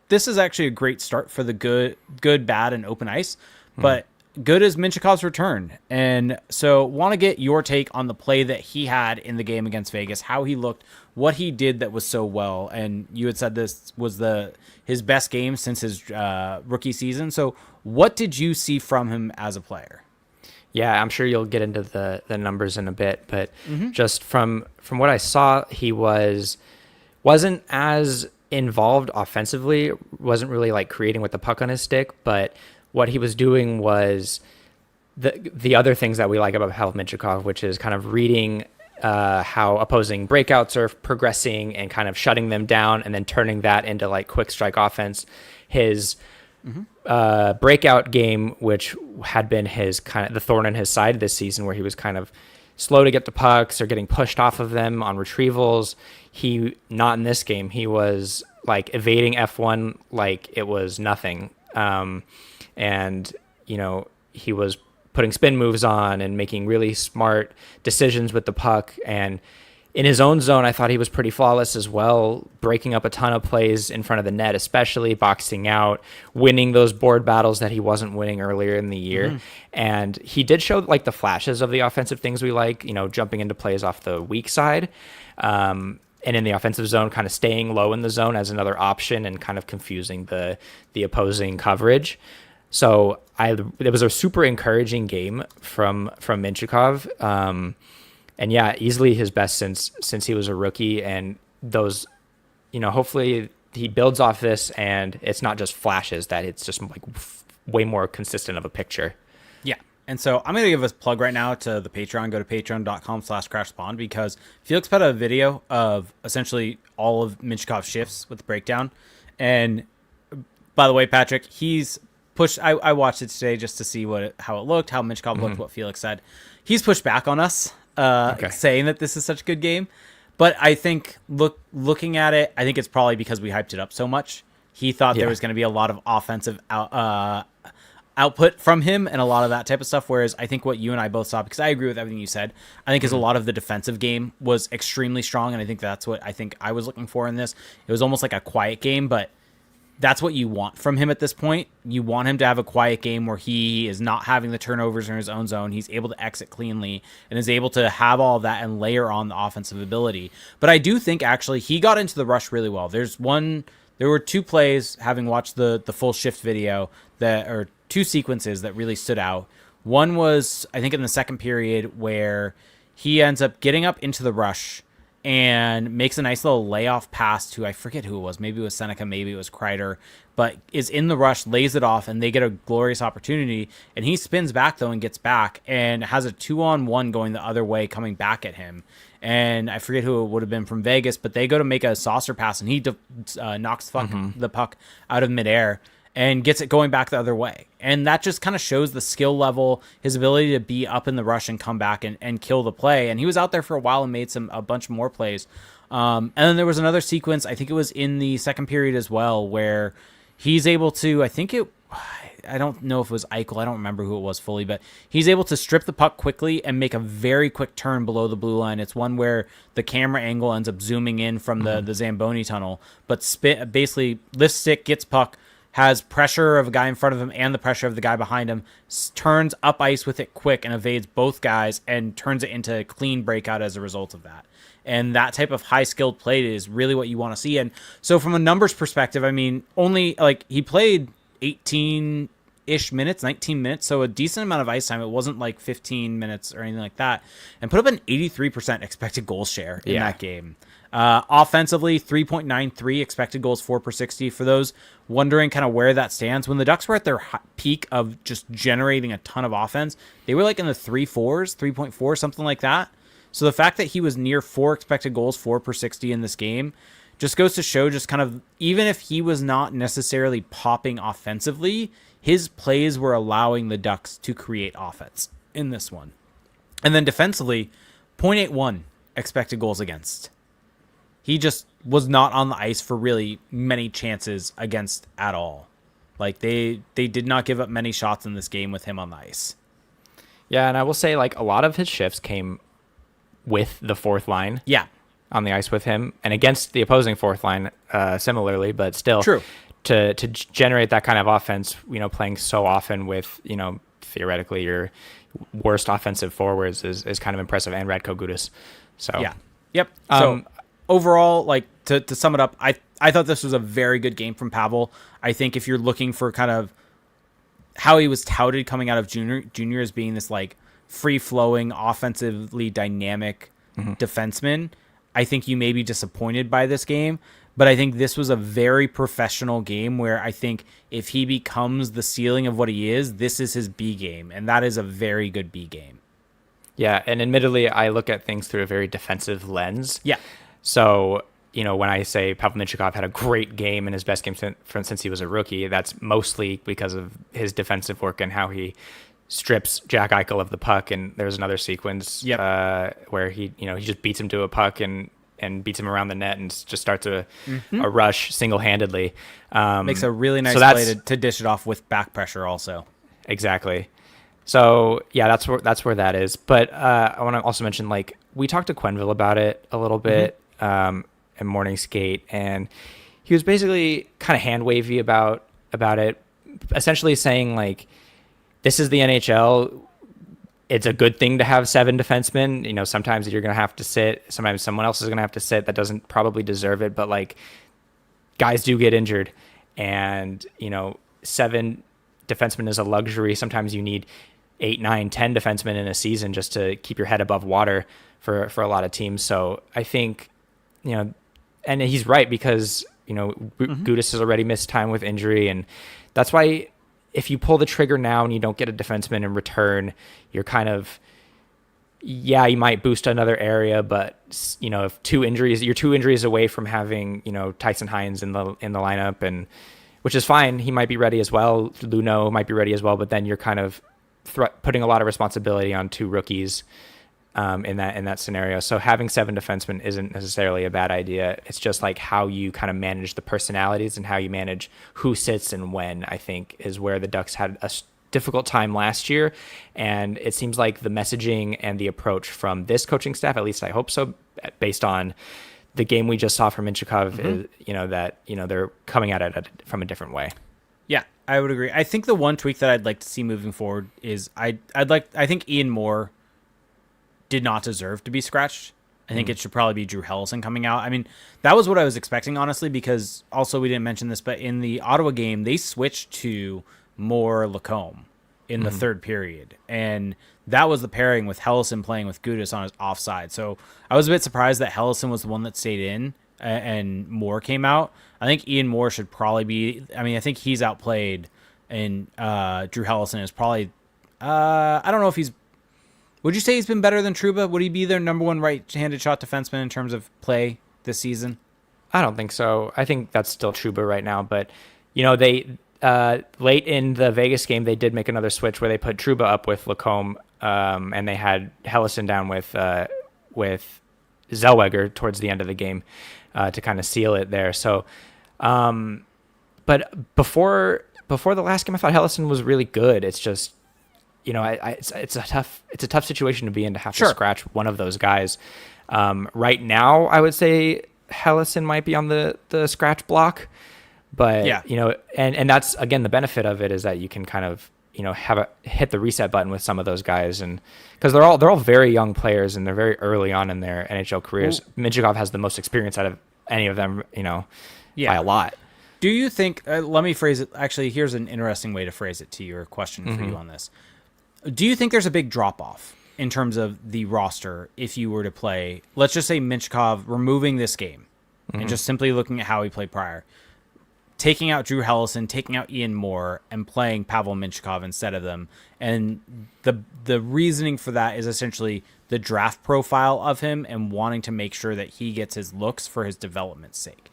this is actually a great start for the good, bad, and open ice. But good is Mintyukov's return. And so want to get your take on the play that he had in the game against Vegas, how he looked, what he did that was so well. And you had said this was his best game since his rookie season. So what did you see from him as a player? Yeah, I'm sure you'll get into the numbers in a bit, but just from what I saw, he wasn't as involved offensively, wasn't really like creating with the puck on his stick, but what he was doing was the other things that we like about Pavel Mintyukov, which is kind of reading how opposing breakouts are progressing and kind of shutting them down and then turning that into like quick strike offense. His breakout game, which had been his kind of the thorn in his side this season, where he was kind of slow to get to pucks or getting pushed off of them on retrievals. Not in this game. He was like evading F1 like it was nothing. And, he was putting spin moves on and making really smart decisions with the puck. And in his own zone, I thought he was pretty flawless as well, breaking up a ton of plays in front of the net, especially boxing out, winning those board battles that he wasn't winning earlier in the year. And he did show like the flashes of the offensive things we like, jumping into plays off the weak side. And in the offensive zone, kind of staying low in the zone as another option and kind of confusing the opposing coverage. So it was a super encouraging game from Mintyukov. And yeah, easily his best since he was a rookie. And those, hopefully he builds off this and it's not just flashes, that it's just like way more consistent of a picture. Yeah. And so I'm going to give a plug right now to the Patreon. Go to patreon.com/crashspawn, because Felix put out a video of essentially all of Mintyukov's shifts with the breakdown. And by the way, Patrick, he's pushed. I watched it today just to see how it looked, how Mintyukov looked, what Felix said. He's pushed back on us, saying that this is such a good game. But I think looking at it, I think it's probably because we hyped it up so much. He thought there was going to be a lot of offensive output from him and a lot of that type of stuff. Whereas I think what you and I both saw, because I agree with everything you said, I think is a lot of the defensive game was extremely strong. And I think that's what I was looking for in this. It was almost like a quiet game, but that's what you want from him at this point. You want him to have a quiet game where he is not having the turnovers in his own zone. He's able to exit cleanly and is able to have all of that and layer on the offensive ability. But I do think actually he got into the rush really well. There were two plays, having watched the full shift video, that are two sequences that really stood out. One was, I think, in the second period, where he ends up getting up into the rush and makes a nice little layoff pass to, I forget who it was. Maybe it was Seneca, maybe it was Kreider, but is in the rush, lays it off, and they get a glorious opportunity. And he spins back, though, and gets back and has a 2-on-1 going the other way, coming back at him. And I forget who it would have been from Vegas, but they go to make a saucer pass, and he knocks the puck out of midair and gets it going back the other way. And that just kind of shows the skill level, his ability to be up in the rush and come back and kill the play. And he was out there for a while and made a bunch more plays. And then there was another sequence, I think it was in the second period as well, where he's able to, I don't know if it was Eichel, I don't remember who it was fully, but he's able to strip the puck quickly and make a very quick turn below the blue line. It's one where the camera angle ends up zooming in from the Zamboni tunnel, but basically lifts stick, gets puck, has pressure of a guy in front of him and the pressure of the guy behind him, turns up ice with it quick and evades both guys and turns it into a clean breakout as a result of that. And that type of high-skilled play is really what you want to see. And so from a numbers perspective, I mean, he played 18-ish minutes, 19 minutes, so a decent amount of ice time. It wasn't like 15 minutes or anything like that. And put up an 83% expected goal share in that game. Offensively, 3.93 expected goals for per 60. For those wondering kind of where that stands, when the Ducks were at their peak of just generating a ton of offense, they were like in the 3.4s, 3.4, something like that. So the fact that he was near 4 expected goals for per 60 in this game just goes to show, just kind of, even if he was not necessarily popping offensively, his plays were allowing the Ducks to create offense in this one. And then defensively, 0.81 expected goals against. He just was not on the ice for really many chances against at all. Like they did not give up many shots in this game with him on the ice. Yeah, and I will say, like, a lot of his shifts came with the fourth line. Yeah. On the ice with him, and against the opposing fourth line, similarly, but still, true. To generate that kind of offense, playing so often with, theoretically your worst offensive forwards is kind of impressive, and Radko Gudas. So yeah, yep. So overall, like to sum it up, I thought this was a very good game from Pavel. I think if you're looking for kind of how he was touted coming out of junior as being this like free-flowing, offensively dynamic defenseman. I think you may be disappointed by this game, but I think this was a very professional game where I think if he becomes the ceiling of what he is, this is his B game, and that is a very good B game. Yeah, and admittedly, I look at things through a very defensive lens. Yeah. So, when I say Pavel Mintyukov had a great game and his best game since he was a rookie, that's mostly because of his defensive work and how he strips Jack Eichel of the puck. And there's another sequence where he just beats him to a puck and beats him around the net and just starts a rush single-handedly. Makes a really nice play to dish it off with back pressure also. Exactly. So yeah, that's where that is. But I want to also mention, like, we talked to Quenneville about it a little bit in morning skate, and he was basically kind of hand wavy about it, essentially saying like, this is the NHL. It's a good thing to have 7 defensemen. Sometimes you're going to have to sit. Sometimes someone else is going to have to sit that doesn't probably deserve it. But like, guys do get injured, and 7 defensemen is a luxury. Sometimes you need 8, 9, 10 defensemen in a season just to keep your head above water for a lot of teams. So I think, and he's right, because, Gudas has already missed time with injury. And that's why if you pull the trigger now and you don't get a defenseman in return, you're kind of, you might boost another area, but if you're 2 injuries away from having, Tyson Hines in the lineup, and which is fine. He might be ready as well. Luno might be ready as well, but then you're kind of putting a lot of responsibility on 2 rookies in that scenario. So having 7 defensemen isn't necessarily a bad idea. It's just like how you kind of manage the personalities and how you manage who sits and when, I think, is where the Ducks had a difficult time last year. And it seems like the messaging and the approach from this coaching staff, at least I hope so, based on the game we just saw from Mintyukov, is, they're coming at it from a different way. Yeah, I would agree. I think the one tweak that I'd like to see moving forward is I think Ian Moore did not deserve to be scratched. I think it should probably be Drew Hellison coming out. I mean, that was what I was expecting, honestly, because also we didn't mention this, but in the Ottawa game, they switched to Moore Lacombe in the third period. And that was the pairing with Hellison playing with Gudas on his offside. So I was a bit surprised that Hellison was the one that stayed in and Moore came out. I think Ian Moore should probably be, I think he's outplayed, and Drew Hellison is probably, I don't know if he's, would you say he's been better than Trouba? Would he be their number 1 right-handed shot defenseman in terms of play this season? I don't think so. I think that's still Trouba right now, but they late in the Vegas game, they did make another switch where they put Trouba up with Lacombe, and they had Hellison down with Zellweger towards the end of the game to kind of seal it there. So, but before the last game, I thought Hellison was really good. It's just, it's a tough situation to be in, to have to scratch one of those guys. Right now, I would say Hellison might be on the scratch block, but and that's, again, the benefit of it is that you can kind of hit the reset button with some of those guys, and because they're all very young players and they're very early on in their NHL careers. Mintyukov has the most experience out of any of them, by a lot. Do you think? Let me phrase it. Actually, here's an interesting way to phrase it to your question for you on this. Do you think there's a big drop off in terms of the roster if you were to play? Let's just say Mintyukov removing this game and just simply looking at how he played prior, taking out Drew Hellison, taking out Ian Moore, and playing Pavel Mintyukov instead of them. And the reasoning for that is essentially the draft profile of him and wanting to make sure that he gets his looks for his development's sake.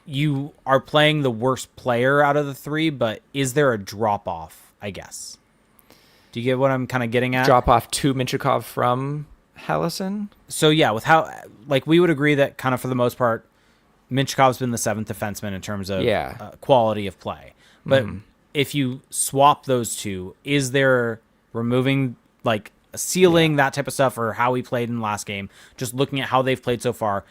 You are playing the worst player out of the 3, but is there a drop off, I guess? Do you get what I'm kind of getting at? Drop off to Mintyukov from Hellison? So yeah, with how, like, we would agree that kind of for the most part, Mintyukov's been the 7th defenseman in terms of quality of play. But if you swap those two, is there removing, like, ceiling, that type of stuff, or how he played in the last game, just looking at how they've played so far,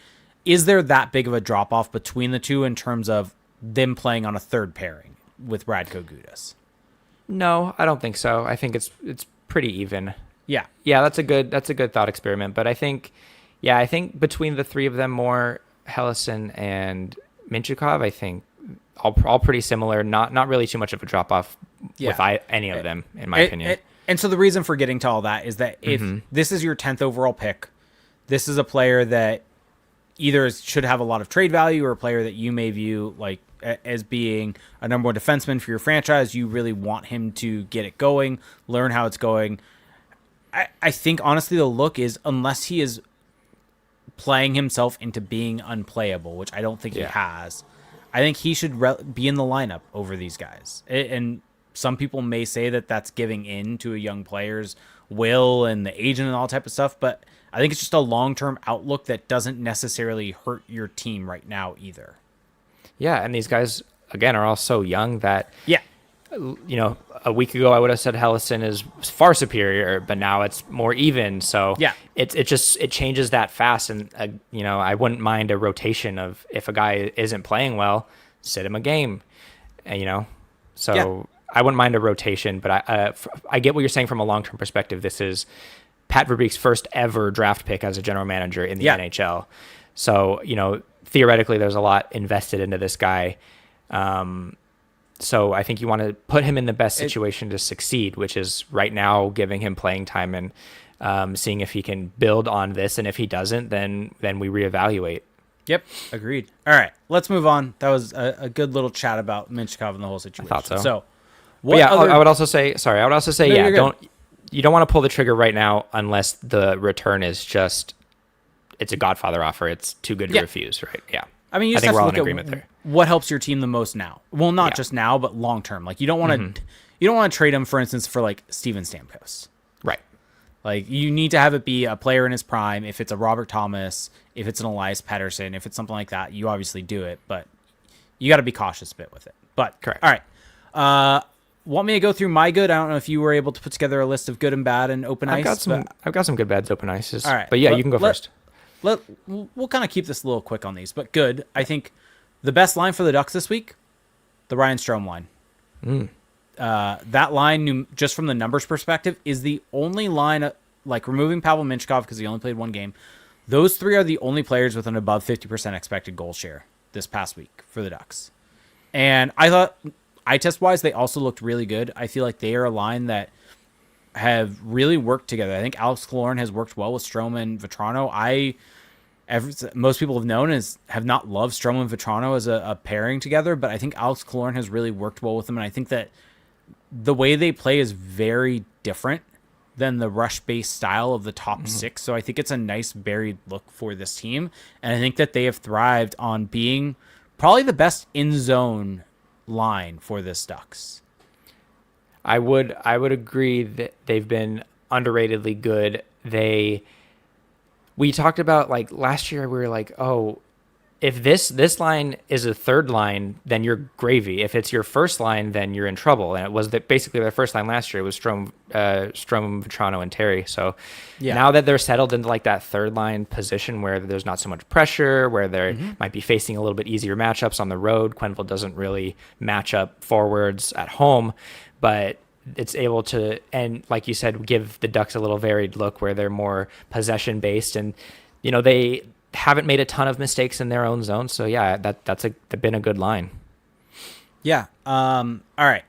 is there that big of a drop-off between the two in terms of them playing on a third pairing with Radko Gudas? No, I don't think so. I think it's pretty even. Yeah. Yeah, that's a good thought experiment. But I think between the 3 of them, more Hellison and Mintyukov, I think all pretty similar. Not really too much of a drop off any of them, in my opinion. And so the reason for getting to all that is that if this is your 10th overall pick, this is a player that either should have a lot of trade value or a player that you may view like as being a number one defenseman for your franchise. You really want him to get it going, learn how it's going. I think, honestly, the look is, unless he is playing himself into being unplayable, which I don't think he has, I think he should be in the lineup over these guys. And some people may say that that's giving in to a young player's will and the agent and all type of stuff, but I think it's just a long-term outlook that doesn't necessarily hurt your team right now either. Yeah, and these guys, again, are all so young that, a week ago I would have said Hellison is far superior, but now it's more even. So it changes that fast, and I wouldn't mind a rotation of, if a guy isn't playing well, sit him a game, So I wouldn't mind a rotation, but I get what you're saying from a long-term perspective. This is Pat Verbeek's first ever draft pick as a general manager in the NHL. So, theoretically there's a lot invested into this guy. So I think you want to put him in the best situation to succeed, which is right now giving him playing time and seeing if he can build on this. And if he doesn't, then we reevaluate. Yep. Agreed. All right, let's move on. That was a good little chat about Mintyukov and the whole situation. I thought so. So I would also say, you don't want to pull the trigger right now unless the return is just, it's a Godfather offer. It's too good to refuse, right? Yeah. I mean, you just have to look at what helps your team the most now. Well, not just now, but long term. Like, you don't want to trade him, for instance, for like Steven Stamkos. Right. Like, you need to have it be a player in his prime. If it's a Robert Thomas, if it's an Elias Pettersson, if it's something like that, you obviously do it, but you got to be cautious a bit with it. But correct. All right. Want me to go through my good? I don't know if you were able to put together a list of good and bad and open ice. I've got some good bads, open ices. All right. But yeah, you can go first. We'll kind of keep this a little quick on these, but good. I think the best line for the Ducks this week, the Ryan Strome line. That line, just from the numbers perspective, is the only line, like removing Pavel Mintyukov because he only played one game. Those three are the only players with an above 50% expected goal share this past week for the Ducks. And I thought, eye test wise, they also looked really good. I feel like they are a line that have really worked together. I think Alex Killorn has worked well with Strome and Vetrano. Most people have not loved Strome and Vetrano as a pairing together, but I think Alex Killorn has really worked well with them, and I think that the way they play is very different than the rush-based style of the top six, so I think it's a nice varied look for this team, and I think that they have thrived on being probably the best in-zone line for this Ducks. I would agree that they've been underratedly good. We talked about, like, last year we were like, oh, if this line is a third line, then you're gravy. If it's your first line, then you're in trouble. And it was basically their first line last year. It was Strome, Vetrano, and Terry. So now that they're settled into like that third line position where there's not so much pressure, where they might be facing a little bit easier matchups on the road. Quenneville doesn't really match up forwards at home, but it's able to, and like you said, give the Ducks a little varied look where they're more possession based, and they haven't made a ton of mistakes in their own zone. So yeah, that's been a good line. Yeah. All right.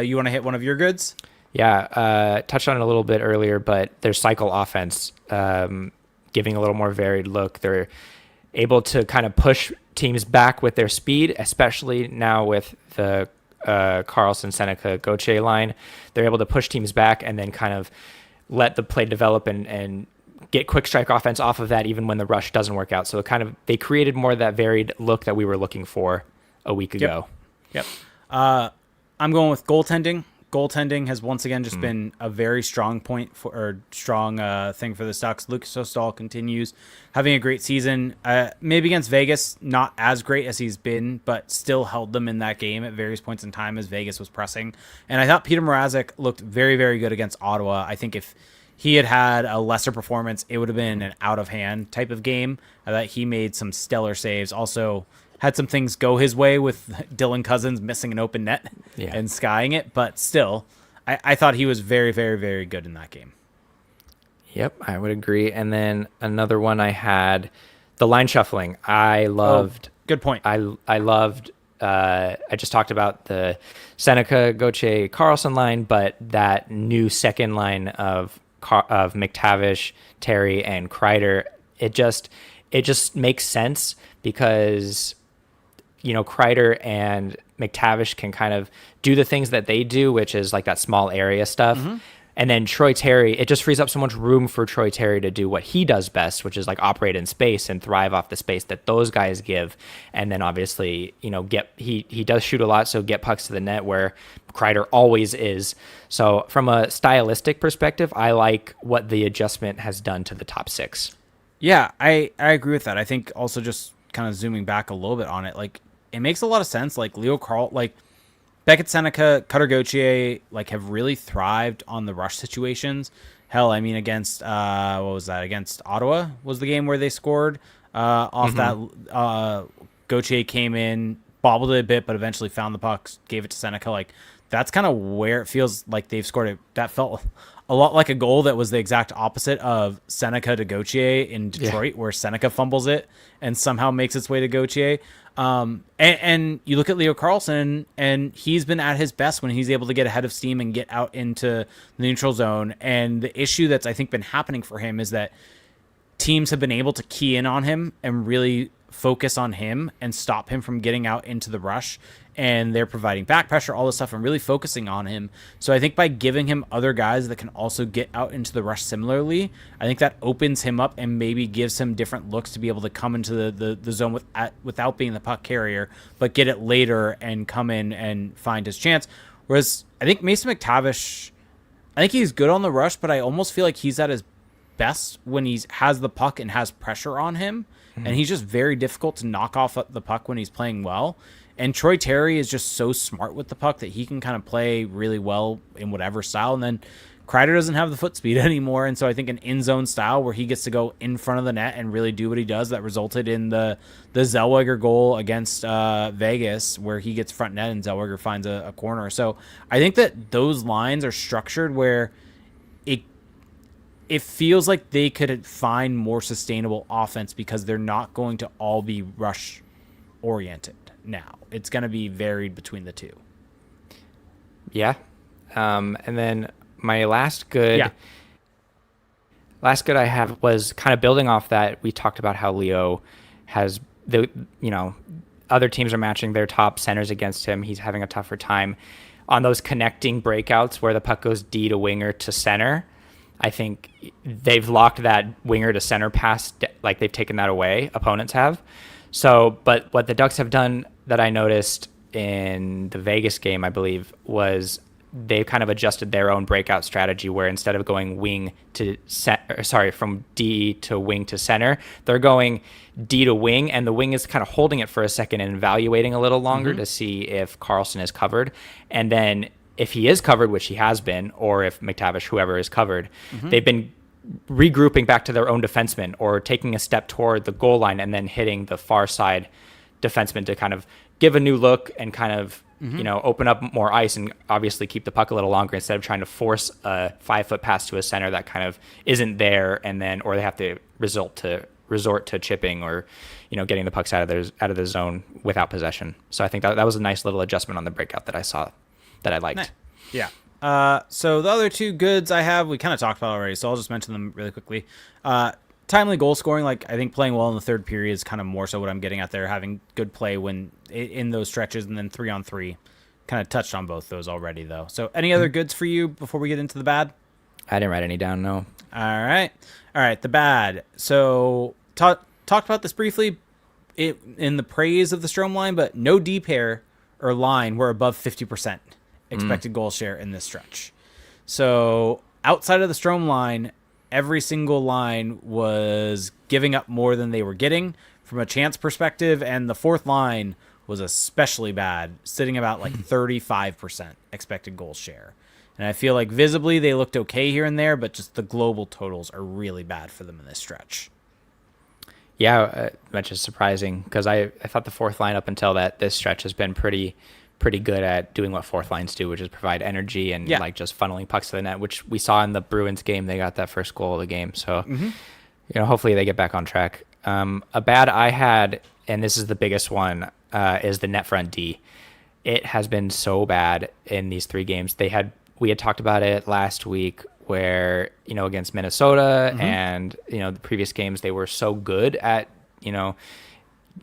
You want to hit one of your goods? Yeah. Touched on it a little bit earlier, but their cycle offense, giving a little more varied look. They're able to kind of push teams back with their speed, especially now with the Carlson, Seneca, Gauthier line. They're able to push teams back and then kind of let the play develop and get quick strike offense off of that, even when the rush doesn't work out. So they created more of that varied look that we were looking for a week ago. Yep. I'm going with goaltending. Goaltending has once again just been a very strong point strong thing for the Ducks. Lucas Ostal continues having a great season. Maybe against Vegas, not as great as he's been, but still held them in that game at various points in time as Vegas was pressing. And I thought Peter Mrazek looked very, very good against Ottawa. I think if he had a lesser performance, it would have been an out-of-hand type of game. I thought he made some stellar saves. Also had some things go his way with Dylan Cousins missing an open net and skying it. But still, I thought he was very, very, very good in that game. Yep, I would agree. And then another one I had, the line shuffling. I loved. Good point. I loved I just talked about the Seneca, Gauthier, Carlson line, but that new second line of McTavish, Terry, and Kreider, it just makes sense because, you know, Kreider and McTavish can kind of do the things that they do, which is like that small area stuff. Mm-hmm. And then Troy Terry, it just frees up so much room for Troy Terry to do what he does best, which is like operate in space and thrive off the space that those guys give. And then obviously, you know, he does shoot a lot, so get pucks to the net where Kreider always is. So from a stylistic perspective, I like what the adjustment has done to the top six. Yeah, I agree with that. I think also just kind of zooming back a little bit on it, like it makes a lot of sense. Like Leo Carl, like Beckett, Seneca, Cutter, Gauthier, like have really thrived on the rush situations. Hell, I mean, against what was that? Against Ottawa was the game where they scored off that. Gauthier came in, bobbled it a bit, but eventually found the puck, gave it to Seneca. Like that's kind of where it feels like they've scored it. That felt a lot like a goal that was the exact opposite of Seneca to Gauthier in Detroit, where Seneca fumbles it and somehow makes its way to Gauthier. And you look at Leo Carlson, and he's been at his best when he's able to get ahead of steam and get out into the neutral zone. And the issue that's, I think, been happening for him is that teams have been able to key in on him and really focus on him and stop him from getting out into the rush. And they're providing back pressure, all this stuff, and really focusing on him. So I think by giving him other guys that can also get out into the rush similarly, I think that opens him up and maybe gives him different looks to be able to come into the zone without being the puck carrier, but get it later and come in and find his chance. Whereas I think Mason McTavish, I think he's good on the rush, but I almost feel like he's at his best when he has the puck and has pressure on him. Mm-hmm. And he's just very difficult to knock off the puck when he's playing well. And Troy Terry is just so smart with the puck that he can kind of play really well in whatever style. And then Kreider doesn't have the foot speed anymore. And so I think an in-zone style where he gets to go in front of the net and really do what he does, that resulted in the Zellweger goal against Vegas, where he gets front net and Zellweger finds a corner. So I think that those lines are structured where it feels like they could find more sustainable offense because they're not going to all be rush-oriented now. It's going to be varied between the two. Yeah. And then my last good I have was kind of building off that. We talked about how Leo has other teams are matching their top centers against him. He's having a tougher time on those connecting breakouts where the puck goes D to winger to center. I think they've locked that winger to center pass, like they've taken that away. Opponents have. So, but what the Ducks have done that I noticed in the Vegas game, I believe, was they've kind of adjusted their own breakout strategy where instead of going from D to wing to center, they're going D to wing, and the wing is kind of holding it for a second and evaluating a little longer to see if Carlson is covered. And then if he is covered, which he has been, or if McTavish, whoever is covered, they've been regrouping back to their own defenseman or taking a step toward the goal line and then hitting the far side defenseman to kind of give a new look and kind of open up more ice and obviously keep the puck a little longer instead of trying to force a 5-foot pass to a center that kind of isn't there, and then or they have to resort to chipping or getting the pucks out of the zone without possession. So I think that was a nice little adjustment on the breakout that I saw that I liked. Nice. Yeah. So the other two goods I have, we kind of talked about already, so I'll just mention them really quickly. Timely goal scoring, like I think playing well in the third period is kind of more so what I'm getting at there, having good play when in those stretches, and then 3-on-3. Kind of touched on both those already, though. So any other goods for you before we get into the bad? I didn't write any down, no. All right, the bad. So talked about this briefly in the praise of the Strome line, but no D pair or line were above 50% expected goal share in this stretch. So outside of the Strome line, every single line was giving up more than they were getting from a chance perspective, and the fourth line was especially bad, sitting about like 35% expected goal share. And I feel like visibly they looked okay here and there, but just the global totals are really bad for them in this stretch. Yeah, which is surprising because I thought the fourth line up until this stretch has been pretty good at doing what fourth lines do, which is provide energy and like just funneling pucks to the net, which we saw in the Bruins game. They got that first goal of the game. So, hopefully they get back on track. A bad I had, and this is the biggest one, is the net front D. It has been so bad in these 3 games. We had talked about it last week where, against Minnesota and, the previous games, they were so good at,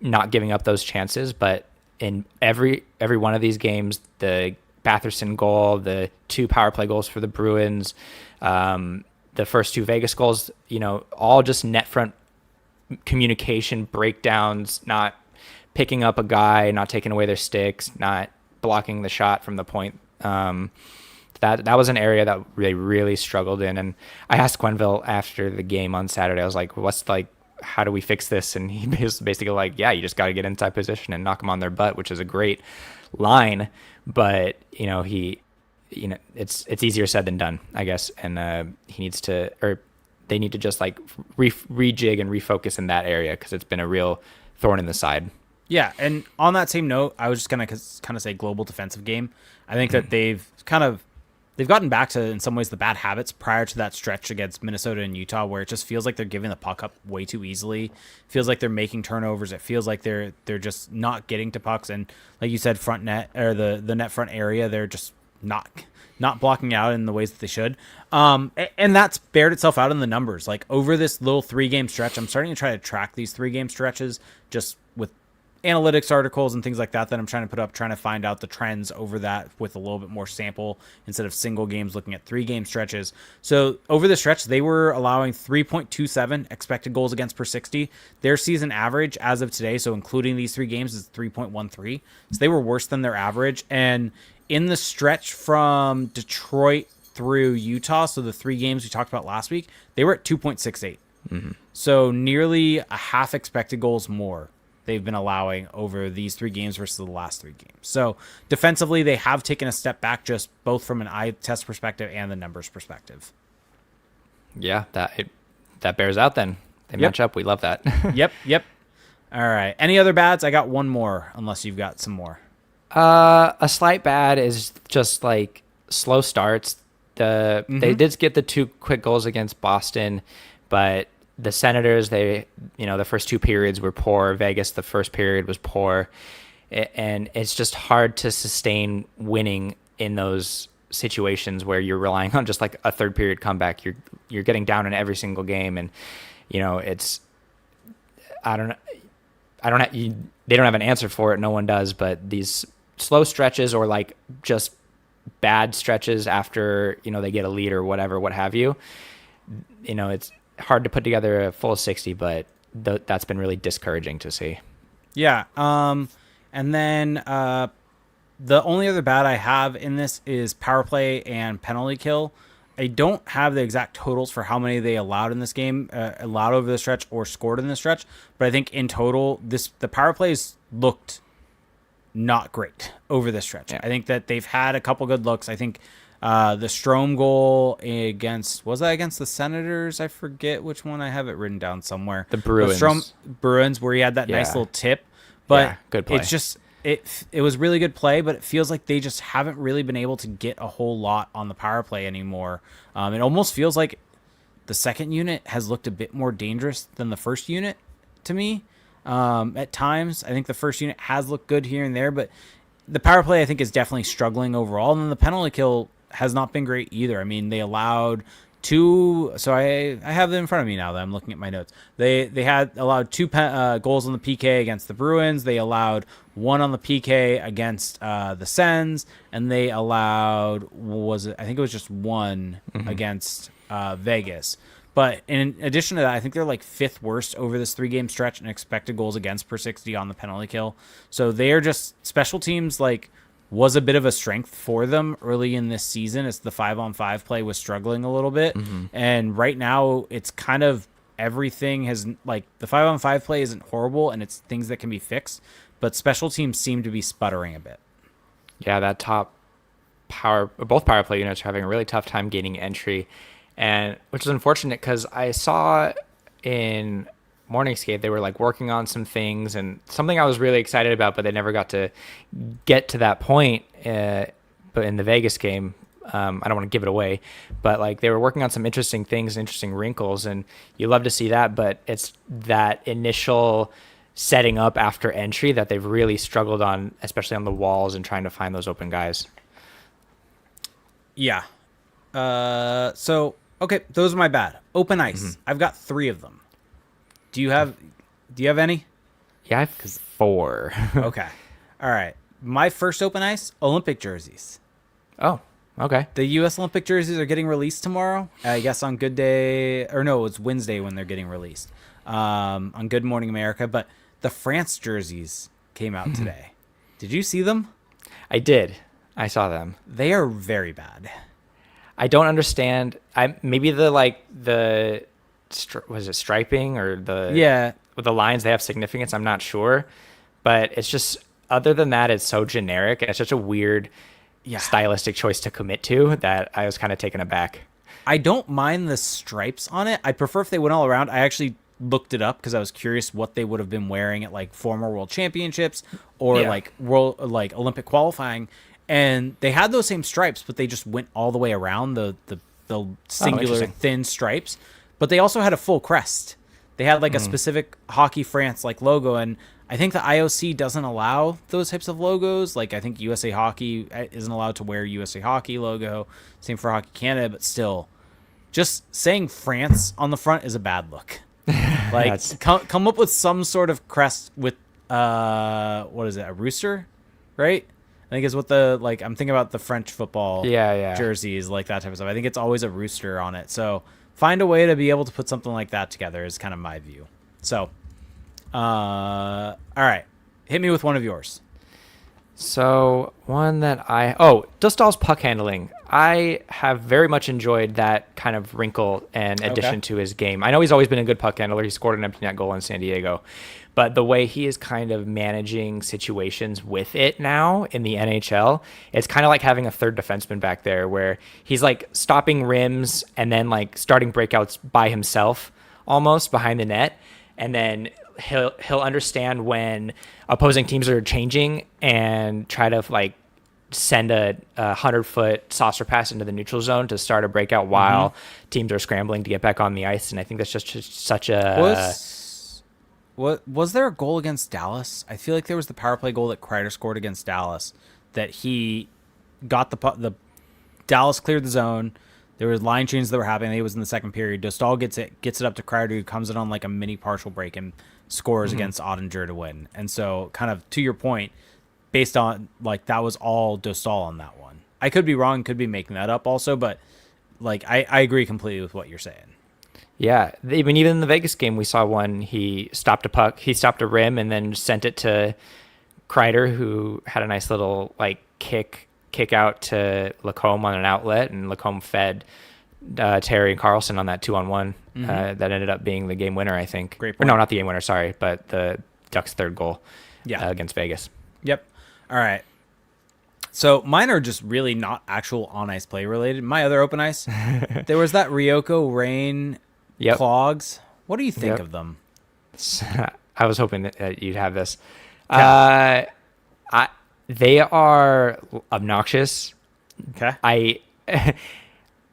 not giving up those chances. But in every one of these games, the Batherson goal, the 2 power play goals for the Bruins, the first 2 Vegas goals, all just net front communication breakdowns, not picking up a guy, not taking away their sticks, not blocking the shot from the point. That was an area that they really struggled in. And I asked Quenneville after the game on Saturday, I was like, how do we fix this? And he was basically like, yeah, you just got to get inside position and knock them on their butt, which is a great line. But, it's easier said than done, I guess. And they need to just like rejig and refocus in that area, because it's been a real thorn in the side. Yeah, and on that same note, I was just gonna kind of say global defensive game. I think that they've gotten back to, in some ways, the bad habits prior to that stretch against Minnesota and Utah, where it just feels like they're giving the puck up way too easily. It feels like they're making turnovers. It feels like they're just not getting to pucks, and like you said, front net or the net front area, they're just not blocking out in the ways that they should. And that's bared itself out in the numbers. Like over this little 3-game stretch, I'm starting to try to track these 3-game stretches just with analytics articles and things like that I'm trying to put up, trying to find out the trends over that with a little bit more sample instead of single games, looking at 3-game stretches. So over the stretch, they were allowing 3.27 expected goals against per 60. Their season average as of today, so including these 3 games, is 3.13. So they were worse than their average. And in the stretch from Detroit through Utah, so the 3 games we talked about last week, they were at 2.68. So nearly a half expected goals more they've been allowing over these 3 games versus the last 3 games. So defensively, they have taken a step back, just both from an eye test perspective and the numbers perspective. Yeah, that bears out then. They match up. We love that. Yep. All right. Any other bads? I got one more, unless you've got some more. A slight bad is just like slow starts. They did get the 2 quick goals against Boston, but the Senators, the first 2 periods were poor. Vegas, the first period was poor. And it's just hard to sustain winning in those situations where you're relying on just like a third period comeback. You're getting down in every single game. And, it's, they don't have an answer for it. No one does. But these slow stretches, or like just bad stretches after, they get a lead or whatever, what have you, it's hard to put together a full 60, but that's been really discouraging to see. Yeah. And then the only other bad I have in this is power play and penalty kill. I don't have the exact totals for how many they allowed in this game, allowed over the stretch or scored in the stretch, but I think in total, the power plays looked not great over the stretch. Yeah. I think that they've had a couple good looks. I think the Strome goal against the Senators? I forget which one. I have it written down somewhere. The Bruins. Bruins, where he had that nice little tip. But good play. It's just it was really good play, but it feels like they just haven't really been able to get a whole lot on the power play anymore. It almost feels like the second unit has looked a bit more dangerous than the first unit to me. At times, I think the first unit has looked good here and there, but the power play I think is definitely struggling overall, and then the penalty kill has not been great either. I mean, they allowed 2. So I have them in front of me now that I'm looking at my notes. They had allowed 2 goals on the PK against the Bruins. They allowed 1 on the PK against the Sens, and they allowed I think it was just 1 against Vegas. But in addition to that, I think they're like 5th worst over this 3-game stretch in expected goals against per 60 on the penalty kill. So they are just special teams was a bit of a strength for them early in this season as the 5-on-5 play was struggling a little bit. And right now it's kind of everything has the 5-on-5 play isn't horrible and it's things that can be fixed, but special teams seem to be sputtering a bit. Yeah, that both power play units are having a really tough time gaining entry, and which is unfortunate because I saw in morning skate they were working on some things and something I was really excited about, but they never got to get to that point. But in the Vegas game, I don't want to give it away, but they were working on some interesting things, interesting wrinkles, and you love to see that. But it's that initial setting up after entry that they've really struggled on, especially on the walls and trying to find those open guys. Yeah. So, okay, those are my bad. Open ice. I've got 3 of them. Do you have any? Yeah, I have 4. Okay. All right. My first open ice, Olympic jerseys. Oh, okay. The U.S. Olympic jerseys are getting released tomorrow. I guess on Good Day, or no, it's Wednesday when they're getting released. On Good Morning America. But the France jerseys came out today. Did you see them? I did. I saw them. They are very bad. I don't understand. Maybe was it striping or the lines, they have significance. I'm not sure, but it's just, other than that, it's so generic and it's such a weird stylistic choice to commit to that I was kind of taken aback. I don't mind the stripes on it. I'd prefer if they went all around. I actually looked it up because I was curious what they would have been wearing at like former world championships or like Olympic qualifying. And they had those same stripes, but they just went all the way around the singular thin stripes. But they also had a full crest. They had like a specific Hockey France like logo, and I think the IOC doesn't allow those types of logos. Like I think USA Hockey isn't allowed to wear USA Hockey logo. Same for Hockey Canada, but still, just saying France on the front is a bad look. Like come up with some sort of crest with what is it, a rooster, right? I think is what I'm thinking about the French football jerseys, like that type of stuff. I think it's always a rooster on it. So find a way to be able to put something like that together is kind of my view. So, all right, hit me with one of yours. So one that Dostal's puck handling. I have very much enjoyed that kind of wrinkle and addition to his game. I know he's always been a good puck handler. He scored an empty net goal in San Diego. But the way he is kind of managing situations with it now in the NHL, it's kind of like having a third defenseman back there where he's like stopping rims and then like starting breakouts by himself almost behind the net. And then he'll understand when opposing teams are changing and try to like send a 100-foot saucer pass into the neutral zone to start a breakout while teams are scrambling to get back on the ice. And I think that's just such a... Was there a goal against Dallas? I feel like there was the power play goal that Kreider scored against Dallas that he got the Dallas cleared the zone. There were line changes that were happening. I think it was in the second period. Dostal gets it up to Kreider, who comes in on like a mini partial break and scores against Ottinger to win. And so kind of to your point, based on like that was all Dostal on that one. I could be wrong, could be making that up also, but like I agree completely with what you're saying. Yeah, even in the Vegas game, we saw one. He stopped a puck, he stopped a rim, and then sent it to Kreider, who had a nice little like kick out to Lacombe on an outlet, and Lacombe fed Terry and Carlson on that 2-on-1 that ended up being the game winner, I think. Great point. Or no, not the game winner, sorry, but the Ducks' third goal against Vegas. Yep. All right. So mine are just really not actual on-ice play related. My other open ice, there was that Ryoko Rain clogs. What do you think of them? I was hoping that you'd have this. They are obnoxious. Okay.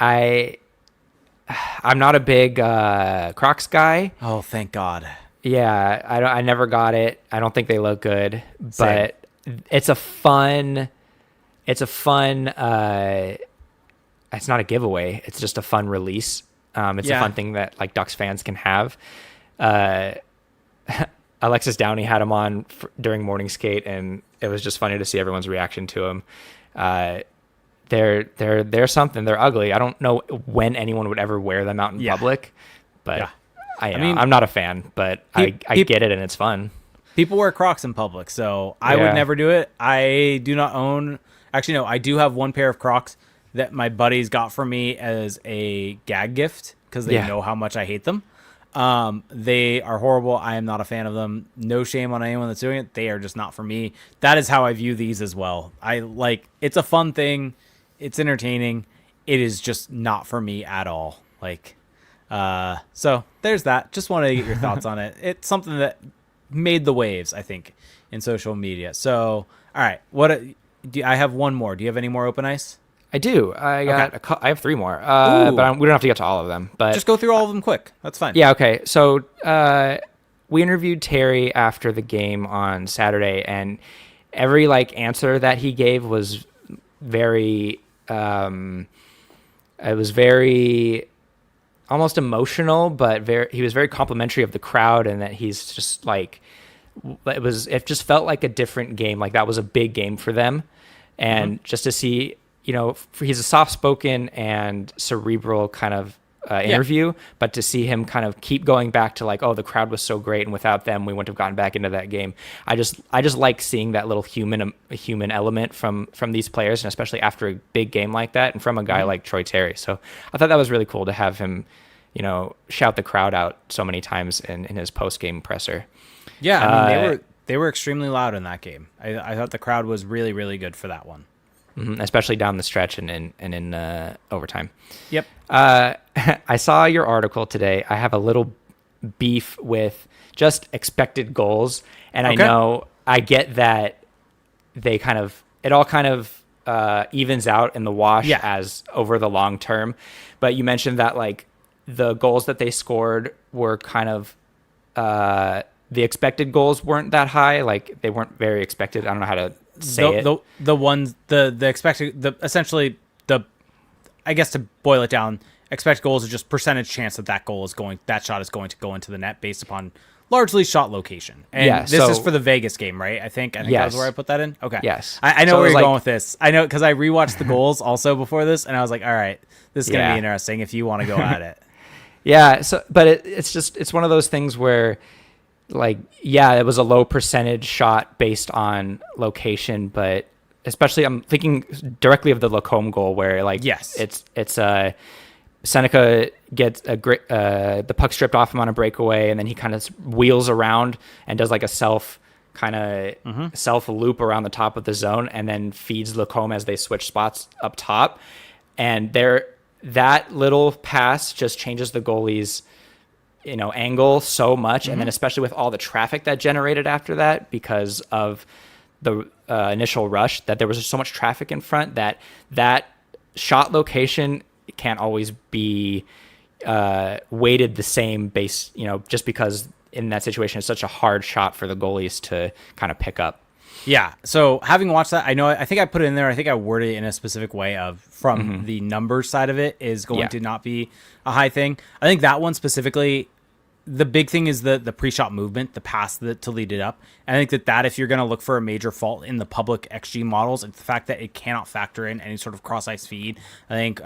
I'm not a big Crocs guy. Oh, thank God. Yeah, I never got it. I don't think they look good, but it's a fun. It's not a giveaway. It's just a fun release. It's a fun thing that like Ducks fans can have. Alexis Downey had him on during morning skate, and it was just funny to see everyone's reaction to him. They're something. They're ugly. I don't know when anyone would ever wear them out in public, but I mean, I'm not a fan, but I get it, and it's fun. People wear Crocs in public, so I would never do it. I do not own. Actually, no, I do have one pair of Crocs that my buddies got for me as a gag gift because they know how much I hate them. They are horrible. I am not a fan of them. No shame on anyone that's doing it. They are just not for me. That is how I view these as well. It's a fun thing. It's entertaining. It is just not for me at all. So there's that. Just wanted to get your thoughts on it. It's something that made the waves, I think, in social media. So, all right. I have one more. Do you have any more open ice? I do. I have 3 more, but we don't have to get to all of them. But just go through all of them quick. That's fine. Yeah. Okay. So we interviewed Terry after the game on Saturday, and every answer that he gave was very it was very almost emotional, but he was very complimentary of the crowd, and that he's just it just felt like a different game. Like that was a big game for them. And just to see, he's a soft-spoken and cerebral kind of interview, but to see him kind of keep going back to the crowd was so great, and without them, we wouldn't have gotten back into that game. I just like seeing that little human element from these players, and especially after a big game like that, and from a guy like Troy Terry. So I thought that was really cool to have him, shout the crowd out so many times in his post-game presser. Yeah, I mean, they were extremely loud in that game. I thought the crowd was really, really good for that one. Especially down the stretch and in overtime. Yep. I saw your article today. I have a little beef with just expected goals, and I know I get that it all kind of evens out in the wash as over the long term. But you mentioned that the goals that they scored were kind of the expected goals weren't that high. They weren't very expected. I don't know how to say it. The ones the expected essentially I guess to boil it down, expected goals is just percentage chance that that shot is going to go into the net based upon largely shot location. And this is for the Vegas game, right? I think that's where I put that in. Okay. Yes. I know where you're going with this. I know because I rewatched the goals also before this, and I was like, all right, this is going to be interesting if you want to go at it. Yeah. So, but it's one of those things where it was a low percentage shot based on location, but especially I'm thinking directly of the Lacombe goal where it's Seneca gets the puck stripped off him on a breakaway, and then he kind of wheels around and does a self loop around the top of the zone, and then feeds Lacombe as they switch spots up top, and that little pass just changes the goalie's angle so much. And then especially with all the traffic that generated after that because of the initial rush, that there was just so much traffic in front that shot location can't always be weighted the same base, just because in that situation it's such a hard shot for the goalies to kind of pick up. Yeah. So having watched that, I think I put it in there. I think I worded it in a specific way from the numbers side of it is going to not be a high thing. I think that one specifically, the big thing is the pre-shot movement, the pass to lead it up. And I think that if you're going to look for a major fault in the public XG models, it's the fact that it cannot factor in any sort of cross-ice feed. I think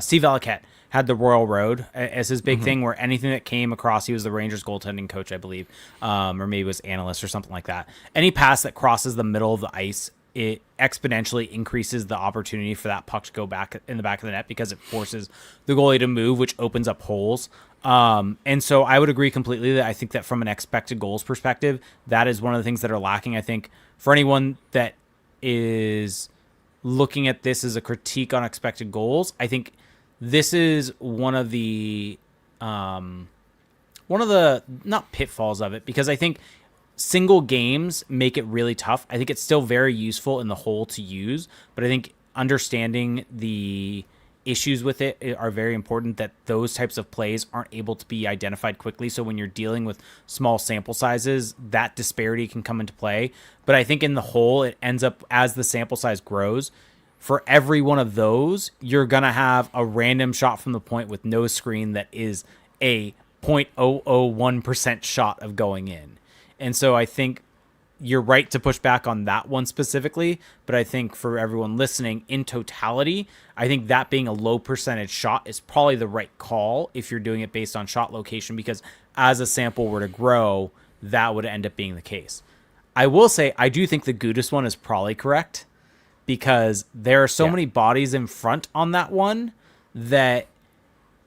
Steve Elliott had the Royal Road as his big thing, where anything that came across, he was the Rangers goaltending coach, I believe, or maybe it was analyst or something like that. Any pass that crosses the middle of the ice, it exponentially increases the opportunity for that puck to go back in the back of the net because it forces the goalie to move, which opens up holes. And so I would agree completely that I think that from an expected goals perspective, that is one of the things that are lacking. I think for anyone that is looking at this as a critique on expected goals, I think this is one of the not pitfalls of it, because I think single games make it really tough. I think it's still very useful in the whole to use, but I think understanding the issues with it are very important, that those types of plays aren't able to be identified quickly. So when you're dealing with small sample sizes, that disparity can come into play. But I think in the whole, it ends up, as the sample size grows, for every one of those, you're going to have a random shot from the point with no screen that is a 0.001% shot of going in. And so I think you're right to push back on that one specifically, but I think for everyone listening, in totality, I think that being a low percentage shot is probably the right call if you're doing it based on shot location, because as a sample were to grow, that would end up being the case. I will say, I do think the Gudis one is probably correct, because there are so many bodies in front on that one that,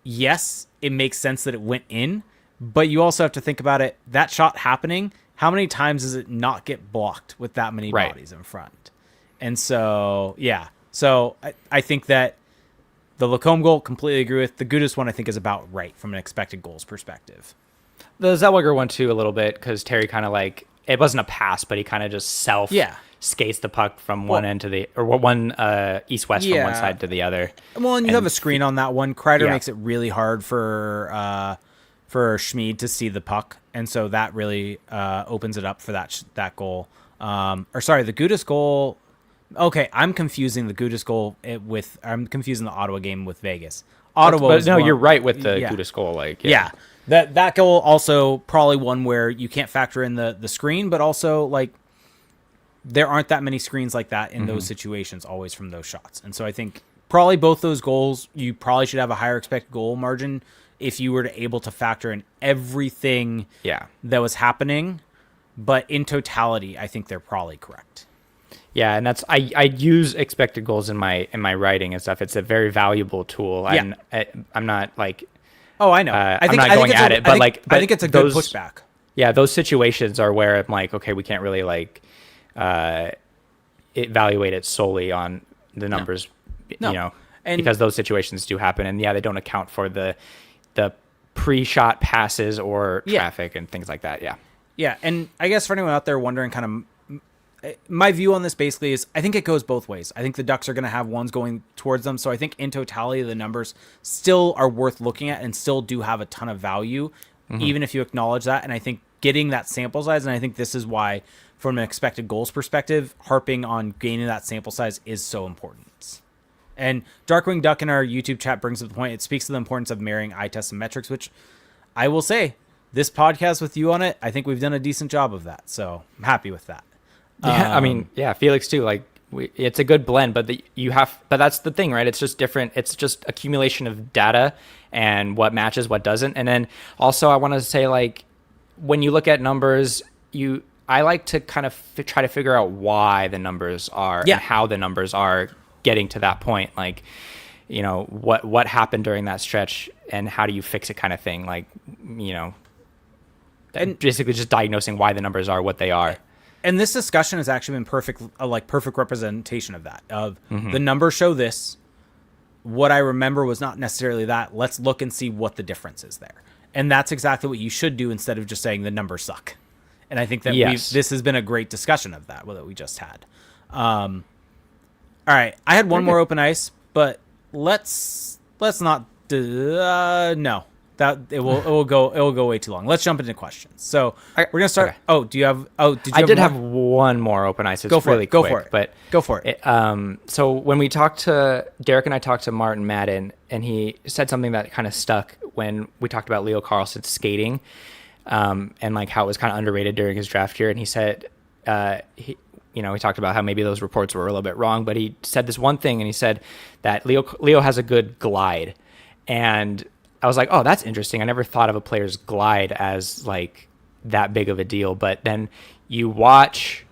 yes, it makes sense that it went in, but you also have to think about it, that shot happening, how many times does it not get blocked with that many bodies in front? And so, so I think that the Lacombe goal, completely agree with. The Gudis one, I think, is about right from an expected goals perspective. The Zellweger one, too, a little bit, because Terry kind of it wasn't a pass, but he kind of just skates the puck from one end to the, or one east-west from one side to the other. Well, and you have a screen on that one. Kreider makes it really hard for Schmid to see the puck, and so that really opens it up for that goal. The Gudas goal. Okay, I'm confusing the Gudas goal I'm confusing the Ottawa game with Vegas. You're right with the Gudas goal. That goal also probably one where you can't factor in the screen, but also like there aren't that many screens like that in those situations always from those shots. And so I think probably both those goals, you probably should have a higher expected goal margin if you were able to factor in everything that was happening. But in totality, I think they're probably correct. Yeah, and that's I use expected goals in my writing and stuff. It's a very valuable tool. Yeah. I'm not like I know. I'm not going at it, but I think it's a good pushback. Yeah, those situations are where I'm like, okay, we can't really evaluate it solely on the numbers, because those situations do happen, and they don't account for the pre-shot passes or traffic and things like that. Yeah, and I guess for anyone out there wondering, kind of my view on this basically is I think it goes both ways. I think the Ducks are going to have ones going towards them, so I think in totality the numbers still are worth looking at and still do have a ton of value, even if you acknowledge that. And I think getting that sample size, and I think this is why, from an expected goals perspective, harping on gaining that sample size is so important. And Darkwing Duck in our YouTube chat brings up the point. It speaks to the importance of marrying eye tests and metrics, which I will say, this podcast with you on it, I think we've done a decent job of that. So I'm happy with that. Yeah, Felix too. Like it's a good blend, but that's the thing, right? It's just different. It's just accumulation of data and what matches, what doesn't. And then also I want to say, like, when you look at numbers, I like to kind of try to figure out why the numbers are and how the numbers are getting to that point. Like, what happened during that stretch and how do you fix it, kind of thing. Like, and basically just diagnosing why the numbers are what they are. And this discussion has actually been perfect representation of that. The numbers show this. What I remember was not necessarily that. Let's look and see what the difference is there. And that's exactly what you should do instead of just saying the numbers suck. And I think that this has been a great discussion of that we just had. All right, I had one more open ice, but let's not. No. That it will go way too long. Let's jump into questions. So we're gonna start. Okay. Oh, do you have? Oh, did you? I did have one more open ice. It's really quick. Go for it. But go for it. So when we talked to Derek and I talked to Martin Madden, and he said something that kind of stuck when we talked about Leo Carlsson's skating, and like how it was kind of underrated during his draft year. And he said, we talked about how maybe those reports were a little bit wrong, but he said this one thing, and he said that Leo has a good glide, and I was like, oh, that's interesting. I never thought of a player's glide as like that big of a deal. But then you watch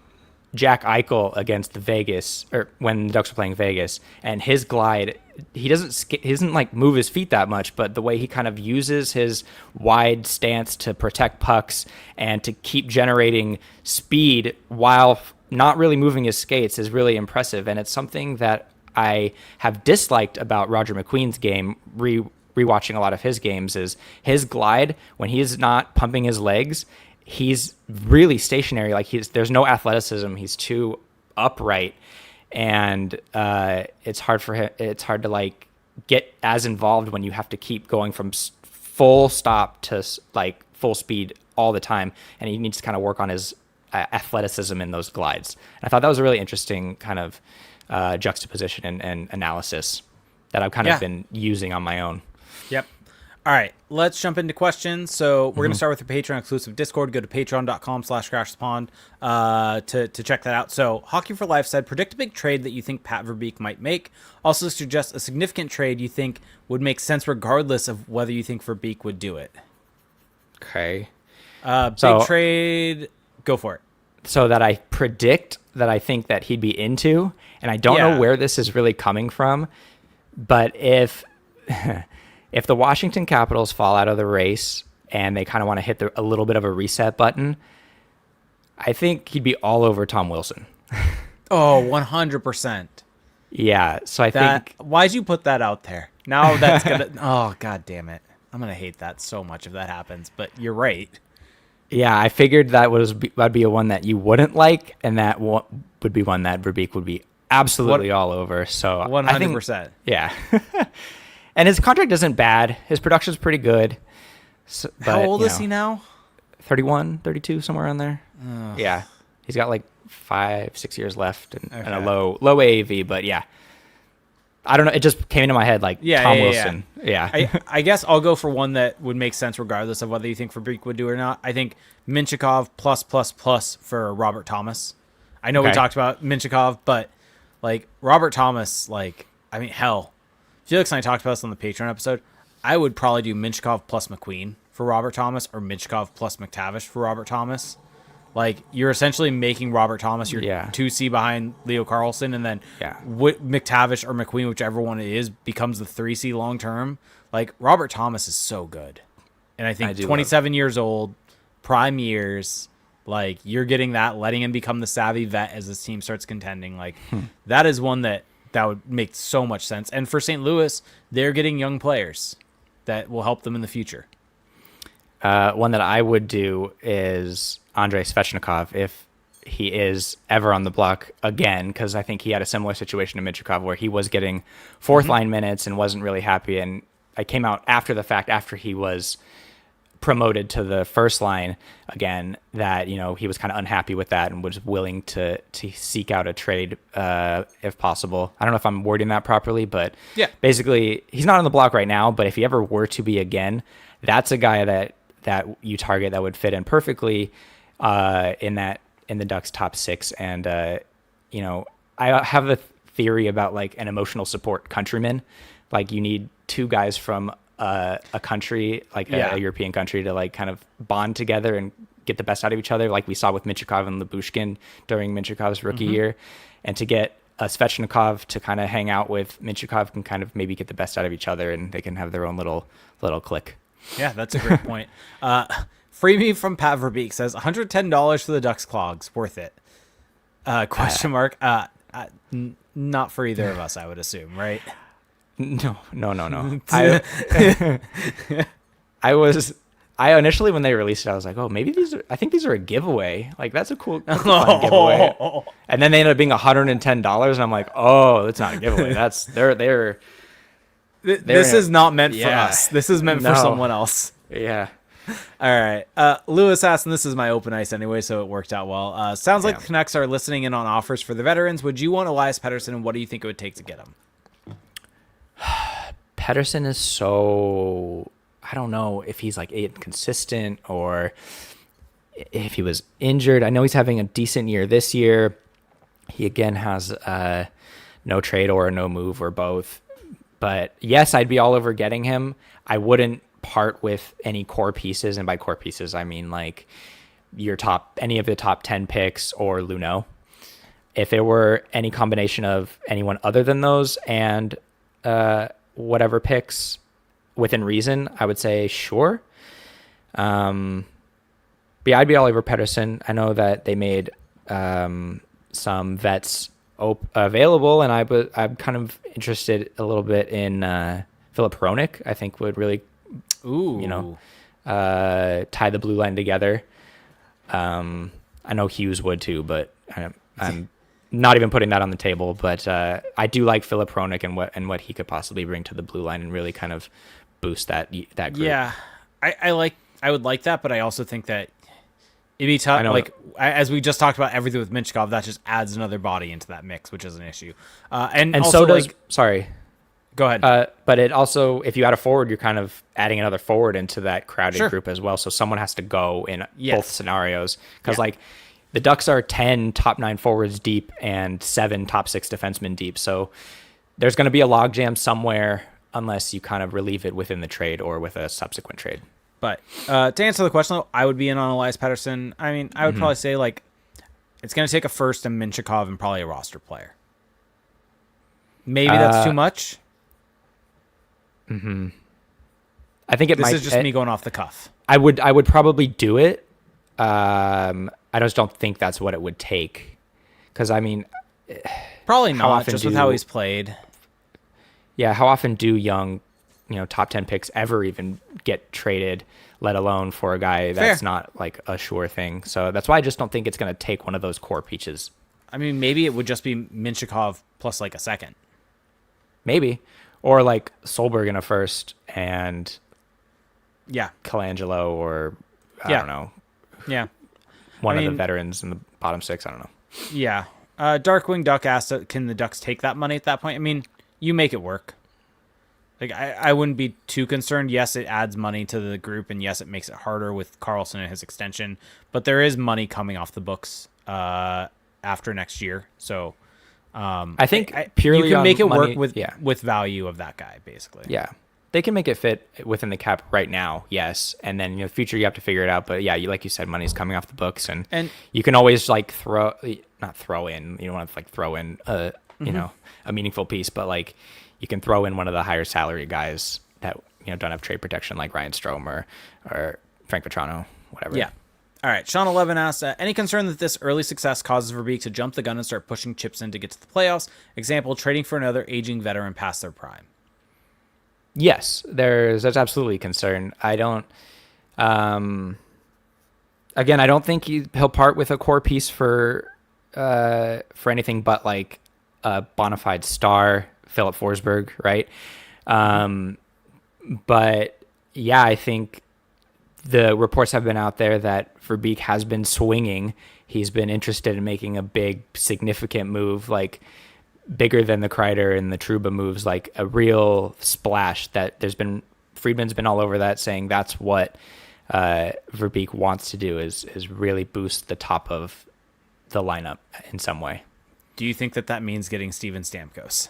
Jack Eichel against Vegas, or when the Ducks were playing Vegas, and his glide, he doesn't like move his feet that much, but the way he kind of uses his wide stance to protect pucks and to keep generating speed while not really moving his skates is really impressive. And it's something that I have disliked about Roger McQueen's game, rewatching a lot of his games, is his glide when he's not pumping his legs, he's really stationary. Like there's no athleticism. He's too upright, and it's hard for him. It's hard to like get as involved when you have to keep going from full stop to like full speed all the time, and he needs to kind of work on his athleticism in those glides. And I thought that was a really interesting kind of juxtaposition and analysis that I've kind of been using on my own. Yep. All right, let's jump into questions. So we're going to start with the Patreon exclusive Discord. Go to patreon.com/crashthepond to check that out. So Hockey for Life said, predict a big trade that you think Pat Verbeek might make. Also suggest a significant trade you think would make sense regardless of whether you think Verbeek would do it. Okay. Big trade, go for it. So that I predict that I think that he'd be into, and I don't know where this is really coming from, but if the Washington Capitals fall out of the race and they kind of want to hit a little bit of a reset button, I think he'd be all over Tom Wilson. Oh, 100%. Yeah, so I think... Why'd you put that out there? Now that's going to... Oh, God damn it. I'm going to hate that so much if that happens, but you're right. Yeah, I figured that'd be a one that you wouldn't like, and that would be one that Verbeek would be absolutely all over. So 100%. Yeah. And his contract isn't bad. His production's pretty good. So, How old is he now? 31, 32, somewhere around there. Yeah. He's got like 5-6 years left and a low AAV, but yeah. I don't know. It just came into my head like Tom Wilson. Yeah. I guess I'll go for one that would make sense regardless of whether you think Verbeek would do it or not. I think Mintyukov plus for Robert Thomas. I know we talked about Mintyukov, but like Robert Thomas, like, I mean, hell, Felix and I talked about this on the Patreon episode. I would probably do Mintyukov plus McQueen for Robert Thomas or Mintyukov plus McTavish for Robert Thomas. Like, you're essentially making Robert Thomas your 2C behind Leo Carlsson, and then McTavish or McQueen, whichever one it is, becomes the 3C long term. Like, Robert Thomas is so good. And I think 27 years old, prime years, like, you're getting that, letting him become the savvy vet as this team starts contending. Like, that is one that would make so much sense. And for St. Louis, they're getting young players that will help them in the future. One that I would do is Andrei Svechnikov if he is ever on the block again, because I think he had a similar situation to Mintyukov where he was getting fourth line minutes and wasn't really happy. And I came out after the fact, after he was promoted to the first line again, that, you know, he was kind of unhappy with that and was willing to seek out a trade if possible. I don't know if I'm wording that properly, but basically he's not on the block right now, but if he ever were to be again, that's a guy that you target that would fit in perfectly in the Ducks top six. And you know, I have a theory about like an emotional support countryman. Like, you need two guys from a country, like a European country, to like kind of bond together and get the best out of each other, like we saw with Mintyukov and Lyubushkin during Mintyukov's rookie year. And to get a Svechnikov to kind of hang out with Mintyukov can kind of maybe get the best out of each other, and they can have their own little click. Yeah, that's a great point. Free Me from Pat Verbeek says $110 for the Ducks clogs, worth it? Question mark. Not for either of us, I would assume, right? No. I initially, when they released it, I was like, oh, maybe I think these are a giveaway. Like, that's a fun giveaway. And then they ended up being $110, and I'm like, oh, that's not a giveaway. That's this is not meant for us. This is meant for someone else. Yeah. All right. Lewis asked, and this is my open ice anyway, so it worked out well. Sounds like the Canucks are listening in on offers for the veterans. Would you want Elias Pettersson, and what do you think it would take to get him? Pettersson is so... I don't know if he's like inconsistent or if he was injured. I know he's having a decent year this year. He again has no trade or a no move or both. But yes, I'd be all over getting him. I wouldn't part with any core pieces, and by core pieces I mean like any of the top 10 picks or Luneau. If it were any combination of anyone other than those and whatever picks within reason, I would say sure. But yeah, I'd be all over Pettersson. I know that they made some vets available, and I'm kind of interested a little bit in Filip Hronek. I think would really, tie the blue line together. I know Hughes would too, but I'm not even putting that on the table. But I do like Filip Hronek and what he could possibly bring to the blue line and really kind of boost that group. Yeah, I would like that, but I also think that it'd be tough. Like, as we just talked about everything with Mintyukov, that just adds another body into that mix, which is an issue. And also, so does sorry. Go ahead. But it also, if you add a forward, you're kind of adding another forward into that crowded group as well. So someone has to go in both scenarios. Because like the Ducks are 10 top 9 forwards deep and 7 top 6 defensemen deep. So there's going to be a logjam somewhere unless you kind of relieve it within the trade or with a subsequent trade. But to answer the question, though, I would be in on Elias Pettersson. I mean, I would probably say like it's going to take a first and Mintyukov and probably a roster player. Maybe that's too much. I think this is just me going off the cuff. I would probably do it. I just don't think that's what it would take. Because I mean, probably not. Just with how he's played. Yeah, how often do young, top 10 picks ever even get traded, let alone for a guy that's not like a sure thing. So that's why I just don't think it's going to take one of those core peaches. I mean, maybe it would just be Mintyukov plus like a second. Maybe. Or like Solberg in a first and Yeah. Colangelo or I don't know. Yeah. One of the veterans in the bottom six. I don't know. Yeah. Darkwing Duck asked, can the Ducks take that money at that point? I mean, you make it work. Like, I wouldn't be too concerned. Yes, it adds money to the group, and yes, it makes it harder with Carlson and his extension. But there is money coming off the books after next year. So I think purely you can make it money, work with value of that guy, basically. Yeah. They can make it fit within the cap right now, yes. And then, the future, you have to figure it out. But, yeah, like you said, money's coming off the books. And you can always, like, not throw in, you don't want to, like, throw in, you know, a meaningful piece. But, like, you can throw in one of the higher salary guys that, don't have trade protection, like Ryan Strome or Frank Vetrano, whatever. Yeah. All right. Sean 11 asks, any concern that this early success causes Verbeek to jump the gun and start pushing chips in to get to the playoffs? Example, trading for another aging veteran past their prime. Yes, there's absolutely concern. I don't. Again, I don't think he'll part with a core piece for anything but like a bona fide star, Philip Forsberg, right? But yeah, I think the reports have been out there that Verbeek has been swinging. He's been interested in making a big, significant move, like bigger than the Kreider and the Trouba moves, like a real splash. That Friedman's been all over that, saying that's what Verbeek wants to do is really boost the top of the lineup in some way. Do you think that means getting Steven Stamkos?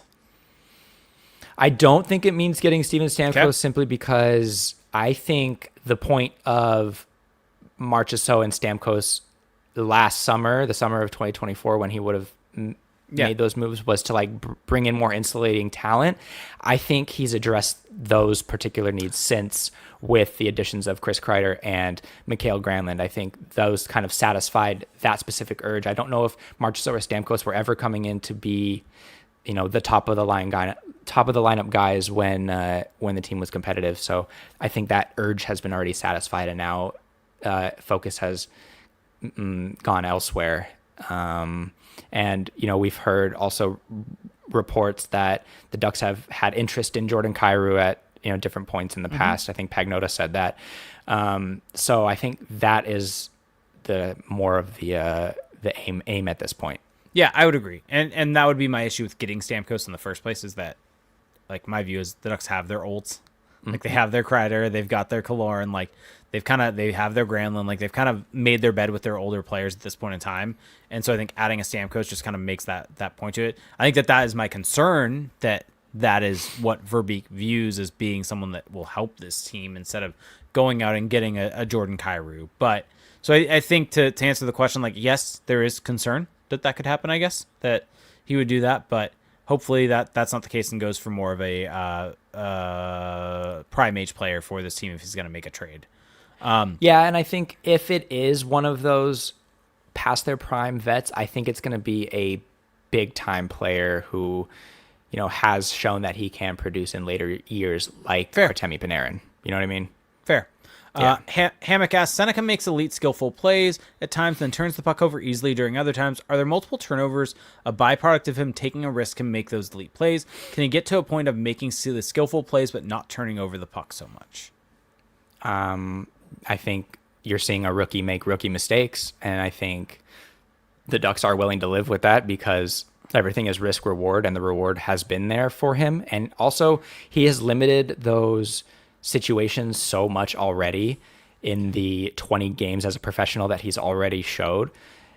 I don't think it means getting Steven Stamkos simply because I think the point of Marchessault and Stamkos last summer, the summer of 2024, when he would have made those moves, was to like bring in more insulating talent. I think he's addressed those particular needs since with the additions of Chris Kreider and Mikael Granlund. I think those kind of satisfied that specific urge. I don't know if Marchessault or Stamkos were ever coming in to be, the top of the lineup guys when the team was competitive. So I think that urge has been already satisfied, and now focus has gone elsewhere. And we've heard also reports that the Ducks have had interest in Jordan Kyrou at different points in the past. I think Pagnota said that. So I think that is the more of the aim at this point. Yeah, I would agree. And that would be my issue with getting Stamkos in the first place, is that, like, my view is the Ducks have their olds. Like, they have their Kreider, they've got their Killorn, like, they have their Granlund, like, they've kind of made their bed with their older players at this point in time. And so I think adding a Stamkos just kind of makes that point to it. I think that is my concern, that is what Verbeek views as being someone that will help this team instead of going out and getting a Jordan Kyrou. But so I think to answer the question, like, yes, there is concern that could happen, I guess, that he would do that, but hopefully that's not the case and goes for more of a prime age player for this team if he's going to make a trade. Yeah, and I think if it is one of those past their prime vets, I think it's going to be a big time player who, has shown that he can produce in later years, like Artemi Panarin. You know what I mean? Fair. Yeah. Hammock asks, Seneca makes elite skillful plays at times, then turns the puck over easily during other times. Are there multiple turnovers a byproduct of him taking a risk and make those elite plays? Can he get to a point of making the skillful plays but not turning over the puck so much? I think you're seeing a rookie make rookie mistakes, and I think the Ducks are willing to live with that because everything is risk reward, and the reward has been there for him. And also, he has limited those situations so much already in the 20 games as a professional that he's already showed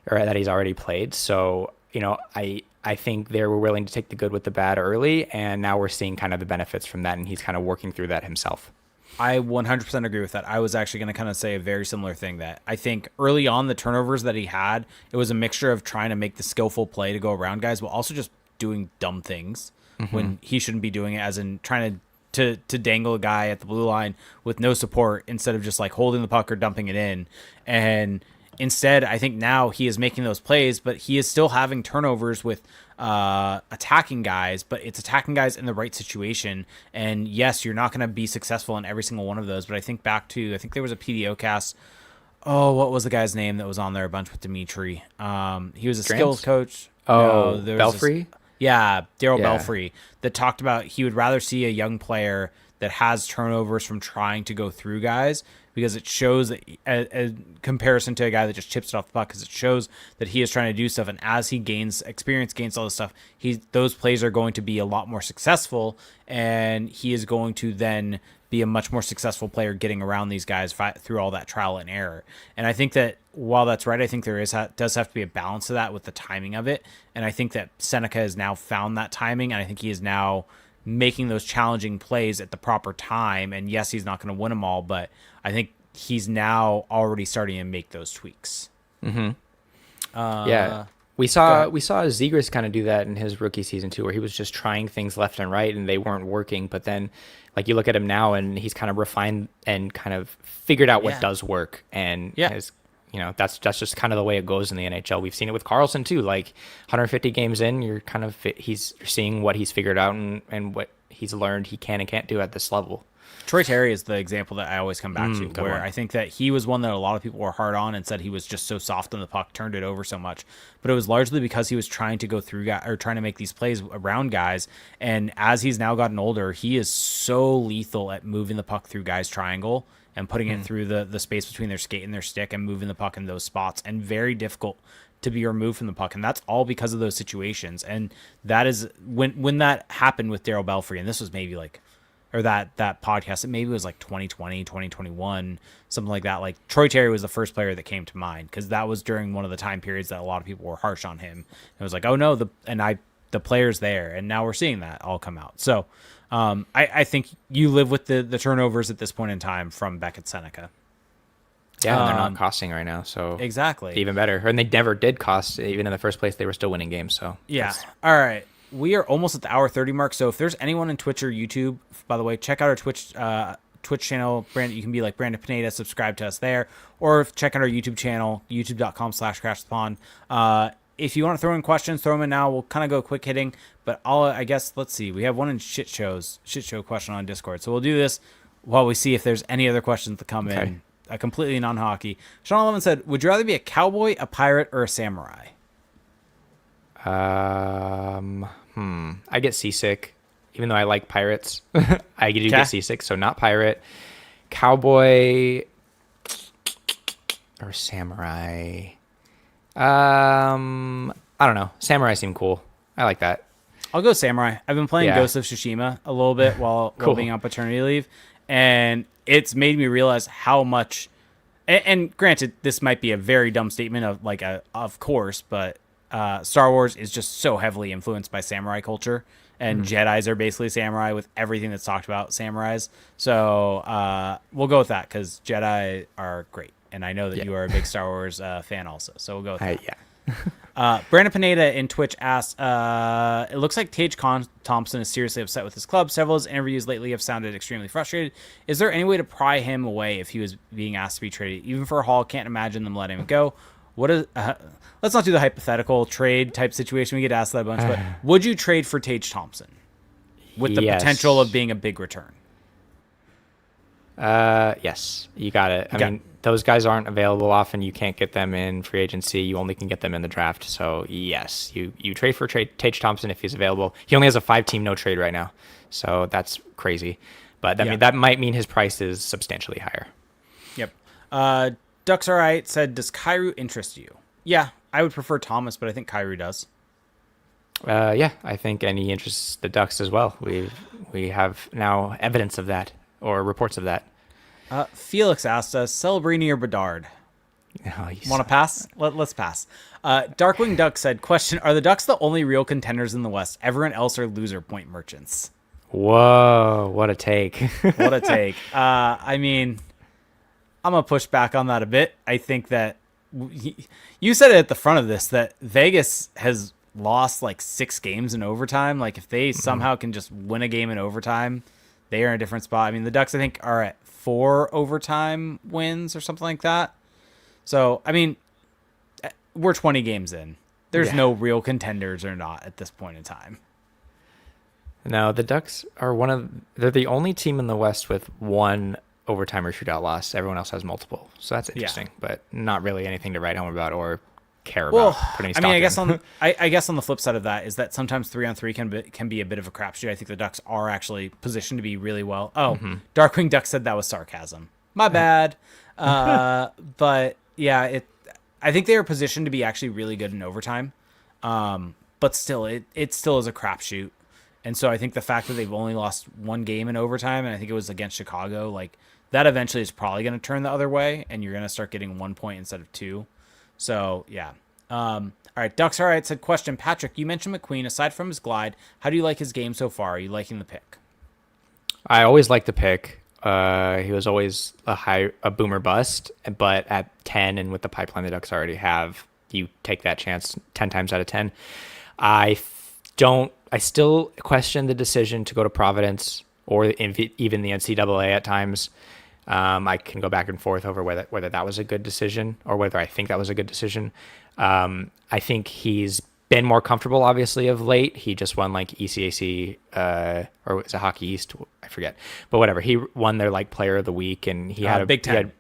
or that he's already played. So, I think they were willing to take the good with the bad early, and now we're seeing kind of the benefits from that, and he's kind of working through that himself. I 100% agree with that. I was actually going to kind of say a very similar thing, that I think early on the turnovers that he had, it was a mixture of trying to make the skillful play to go around guys, while also just doing dumb things when he shouldn't be doing it, as in trying to dangle a guy at the blue line with no support instead of just like holding the puck or dumping it in. And instead, I think now he is making those plays, but he is still having turnovers with attacking guys, but it's attacking guys in the right situation. And yes, you're not going to be successful in every single one of those. But I think back to, I think there was a PDO cast. Oh, what was the guy's name that was on there a bunch with Dimitri? He was a skills coach. Oh, no, Belfry? Daryl Belfry, that talked about he would rather see a young player that has turnovers from trying to go through guys, because it shows that a comparison to a guy that just chips it off the puck, because it shows that he is trying to do stuff, and as he gains experience, gains all this stuff, those plays are going to be a lot more successful, and he is going to then be a much more successful player getting around these guys through all that trial and error. And I think that while that's right, I think there does have to be a balance to that with the timing of it. And I think that Seneca has now found that timing, and I think he is now making those challenging plays at the proper time. And yes, he's not going to win them all, but I think he's now already starting to make those tweaks. Mm-hmm. Yeah. We saw Zegras kind of do that in his rookie season too, where he was just trying things left and right and they weren't working. But then, like, you look at him now and he's kind of refined and kind of figured out what does work. And has, that's just kind of the way it goes in the NHL. We've seen it with Carlson too. Like 150 games in, you're seeing what he's figured out and what he's learned he can and can't do at this level. Troy Terry is the example that I always come back to, where I think that he was one that a lot of people were hard on and said he was just so soft on the puck, turned it over so much. But it was largely because he was trying to go through or trying to make these plays around guys. And as he's now gotten older, he is so lethal at moving the puck through guys' triangle and putting it through the space between their skate and their stick and moving the puck in those spots, and very difficult to be removed from the puck. And that's all because of those situations. And that is when that happened with Darryl Belfry, and this was maybe like, or that podcast, it maybe was like 2020, 2021, something like that. Like, Troy Terry was the first player that came to mind, because that was during one of the time periods that a lot of people were harsh on him. It was like, oh no, the player's there, and now we're seeing that all come out. So I think you live with the turnovers at this point in time from Beckett Seneca. Yeah, and they're not costing right now, so exactly, even better. And they never did cost, even in the first place. They were still winning games. So yeah. All right. We are almost at the hour 30 mark, so if there's anyone in Twitch or YouTube, by the way, check out our Twitch channel. Brandon, you can be like Brandon Pineda, subscribe to us there, or check out our YouTube channel, youtube.com/crashthepond. If you want to throw in questions, throw them in now. We'll kind of go quick hitting, but I guess, let's see. We have one in shit show question on Discord, so we'll do this while we see if there's any other questions that come in. Completely non-hockey. Sean Levin said, would you rather be a cowboy, a pirate, or a samurai? I get seasick, even though I like pirates. I do get seasick, so not pirate. Cowboy or samurai. I don't know. Samurai seem cool. I like that. I'll go samurai. I've been playing Ghost of Tsushima a little bit while being on paternity leave, and it's made me realize how much. And granted, this might be a very dumb statement of course, but Star Wars is just so heavily influenced by samurai culture, and Jedis are basically samurai with everything that's talked about samurais. So we'll go with that, because Jedi are great, and I know that you are a big Star Wars fan also. So we'll go with that. Brandon Pineda in Twitch asks, it looks like Tage Thompson is seriously upset with his club. Several of his interviews lately have sounded extremely frustrated. Is there any way to pry him away if he was being asked to be traded? Even for a haul, can't imagine them letting him go. Let's not do the hypothetical trade type situation. We get asked that a bunch, but would you trade for Tage Thompson with the potential of being a big return? Yes, you got it. I mean, those guys aren't available often. You can't get them in free agency. You only can get them in the draft. So yes, you trade for Tage Thompson if he's available. He only has a 5-team no trade right now, so that's crazy. But I mean, that might mean his price is substantially higher. Yep. Ducks All Right said, does Kyrou interest you? Yeah, I would prefer Thomas, but I think Kyrou does. Yeah, I think, and he interests the Ducks as well. We have now evidence of that, or reports of that. Felix asked us, Celebrini or Bedard? Want to pass? Let's pass. Darkwing Duck said, question, are the Ducks the only real contenders in the West? Everyone else are loser point merchants. Whoa, what a take. What a take. I mean, I'm going to push back on that a bit. I think that you said it at the front of this, that Vegas has lost like 6 games in overtime. Like, if they somehow can just win a game in overtime, they are in a different spot. I mean, the Ducks, I think, are at 4 overtime wins or something like that. So, I mean, we're 20 games in. There's no real contenders or not at this point in time. No, the Ducks are they're the only team in the West with 1 overtime or shootout loss. Everyone else has multiple. So that's interesting, but not really anything to write home about or care about putting stock in. I guess on the flip side of that is that sometimes 3-on-3 can be a bit of a crapshoot. I think the Ducks are actually positioned to be really well. Oh, Darkwing Duck said that was sarcasm. My bad. But yeah, I think they are positioned to be actually really good in overtime. But still, it still is a crapshoot. And so I think the fact that they've only lost one game in overtime, and I think it was against Chicago, like that eventually is probably going to turn the other way, and you're going to start getting 1 point instead of 2. So yeah. All right, Ducks all right said, question, Patrick, you mentioned McQueen. Aside from his glide, how do you like his game so far? Are you liking the pick? I always like the pick. He was always a boomer bust, but at 10 and with the pipeline the Ducks already have, you take that chance 10 times out of 10. I still question the decision to go to Providence or even the NCAA at times. I can go back and forth over whether that was a good decision or whether I think that was a good decision. I think he's been more comfortable, obviously, of late. He just won like ECAC or was it Hockey East? I forget, but whatever. He won their like Player of the Week, and he had a Big Ten.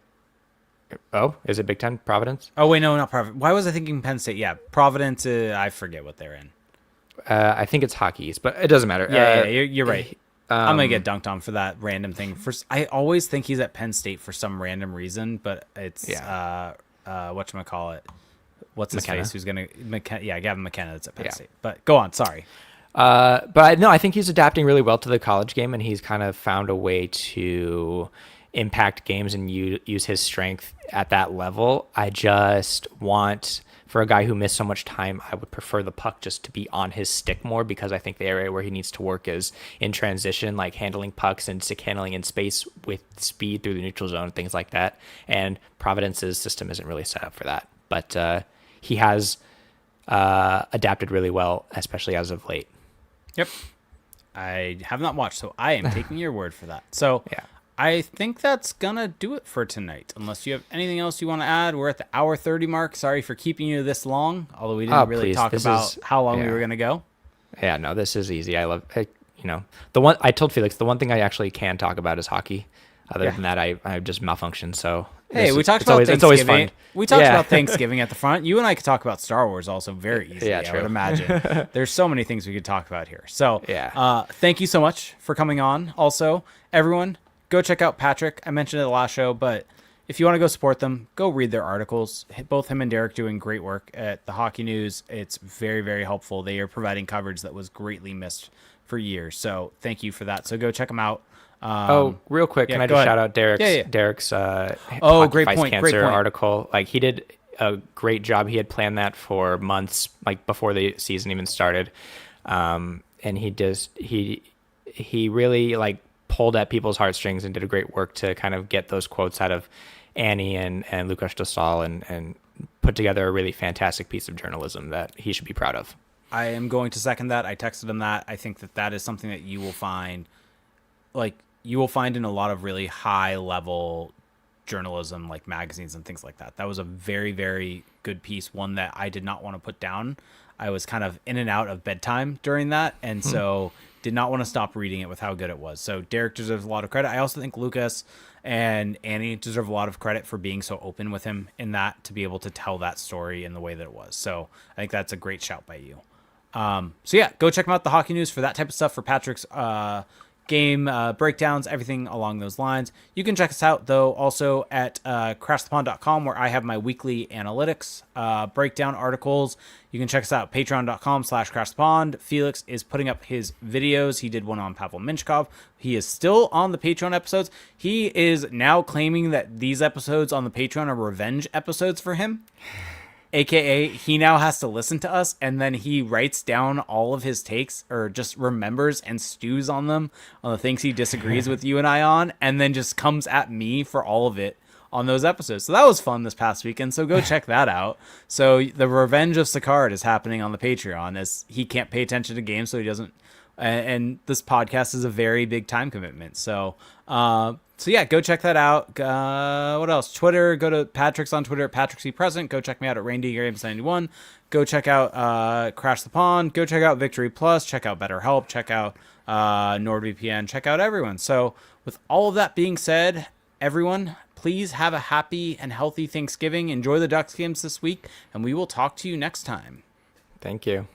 Oh, is it Big Ten? Providence? Oh wait, no, not Providence. Why was I thinking Penn State? Yeah, Providence. I forget what they're in. I think it's Hockey East, but it doesn't matter. Yeah, you're right. I'm gonna get dunked on for that random thing. I always think he's at Penn State for some random reason, but it's whatchamacallit. What's his McKenna. face? Who's gonna Gavin McKenna that's at Penn State. But go on, sorry. But I think he's adapting really well to the college game, and he's kind of found a way to impact games and use his strength at that level. I just want, for a guy who missed so much time, I would prefer the puck just to be on his stick more, because I think the area where he needs to work is in transition, like handling pucks and stick handling in space with speed through the neutral zone, things like that. And Providence's system isn't really set up for that. But he has adapted really well, especially as of late. Yep. I have not watched, so I am taking your word for that. So yeah. I think that's going to do it for tonight. Unless you have anything else you want to add. We're at the hour 30 mark. Sorry for keeping you this long, although we didn't really talk about how long we were going to go. Yeah, no, this is easy. I love it. The one I told Felix, the one thing I actually can talk about is hockey. Other than that, I just malfunction. So hey, we talked about Thanksgiving. It's always fun. We talked about Thanksgiving at the front. You and I could talk about Star Wars also very easily. Yeah, I would imagine. There's so many things we could talk about here. So thank you so much for coming on. Also, everyone, go check out Patrick. I mentioned it the last show, but if you want to go support them, go read their articles. Both him and Derek doing great work at the Hockey News. It's very, very helpful. They are providing coverage that was greatly missed for years. So thank you for that. So go check them out. Real quick, can I just shout out Derek's great point. Cancer article? Like, he did a great job. He had planned that for months, like before the season even started. And he really like pulled at people's heartstrings and did a great work to kind of get those quotes out of Annie and Lukas Dostal and put together a really fantastic piece of journalism that he should be proud of. I am going to second that. I texted him that. I think that is something that you will find in a lot of really high level journalism, like magazines and things like that. That was a very, very good piece. One that I did not want to put down. I was kind of in and out of bedtime during that. And so did not want to stop reading it with how good it was. So Derek deserves a lot of credit. I also think Lucas and Annie deserve a lot of credit for being so open with him in that, to be able to tell that story in the way that it was. So I think that's a great shout by you. So yeah, go check them out, the Hockey News, for that type of stuff, for Patrick's game breakdowns, everything along those lines. You can check us out, though, also at crashthepond.com, where I have my weekly analytics breakdown articles. You can check us out at patreon.com/crashthepond. Felix is putting up his videos. He did one on Pavel Mintyukov. He is still on the Patreon episodes. He is now claiming that these episodes on the Patreon are revenge episodes for him. AKA, he now has to listen to us, and then he writes down all of his takes, or just remembers and stews on them, on the things he disagrees with you and I on, and then just comes at me for all of it on those episodes. So that was fun this past weekend, so go check that out. So the Revenge of Sicard is happening on the Patreon, as he can't pay attention to games, so he doesn't, and this podcast is a very big time commitment. So yeah, go check that out. What else? Twitter. Go to Patrick's on Twitter at PatrickCPresent. Go check me out at RainDeerGames91. Go check out Crash the Pond. Go check out Victory Plus. Check out BetterHelp. Check out NordVPN. Check out everyone. So with all of that being said, everyone, Please have a happy and healthy Thanksgiving. Enjoy the Ducks games this week, and we will talk to you next time. Thank you.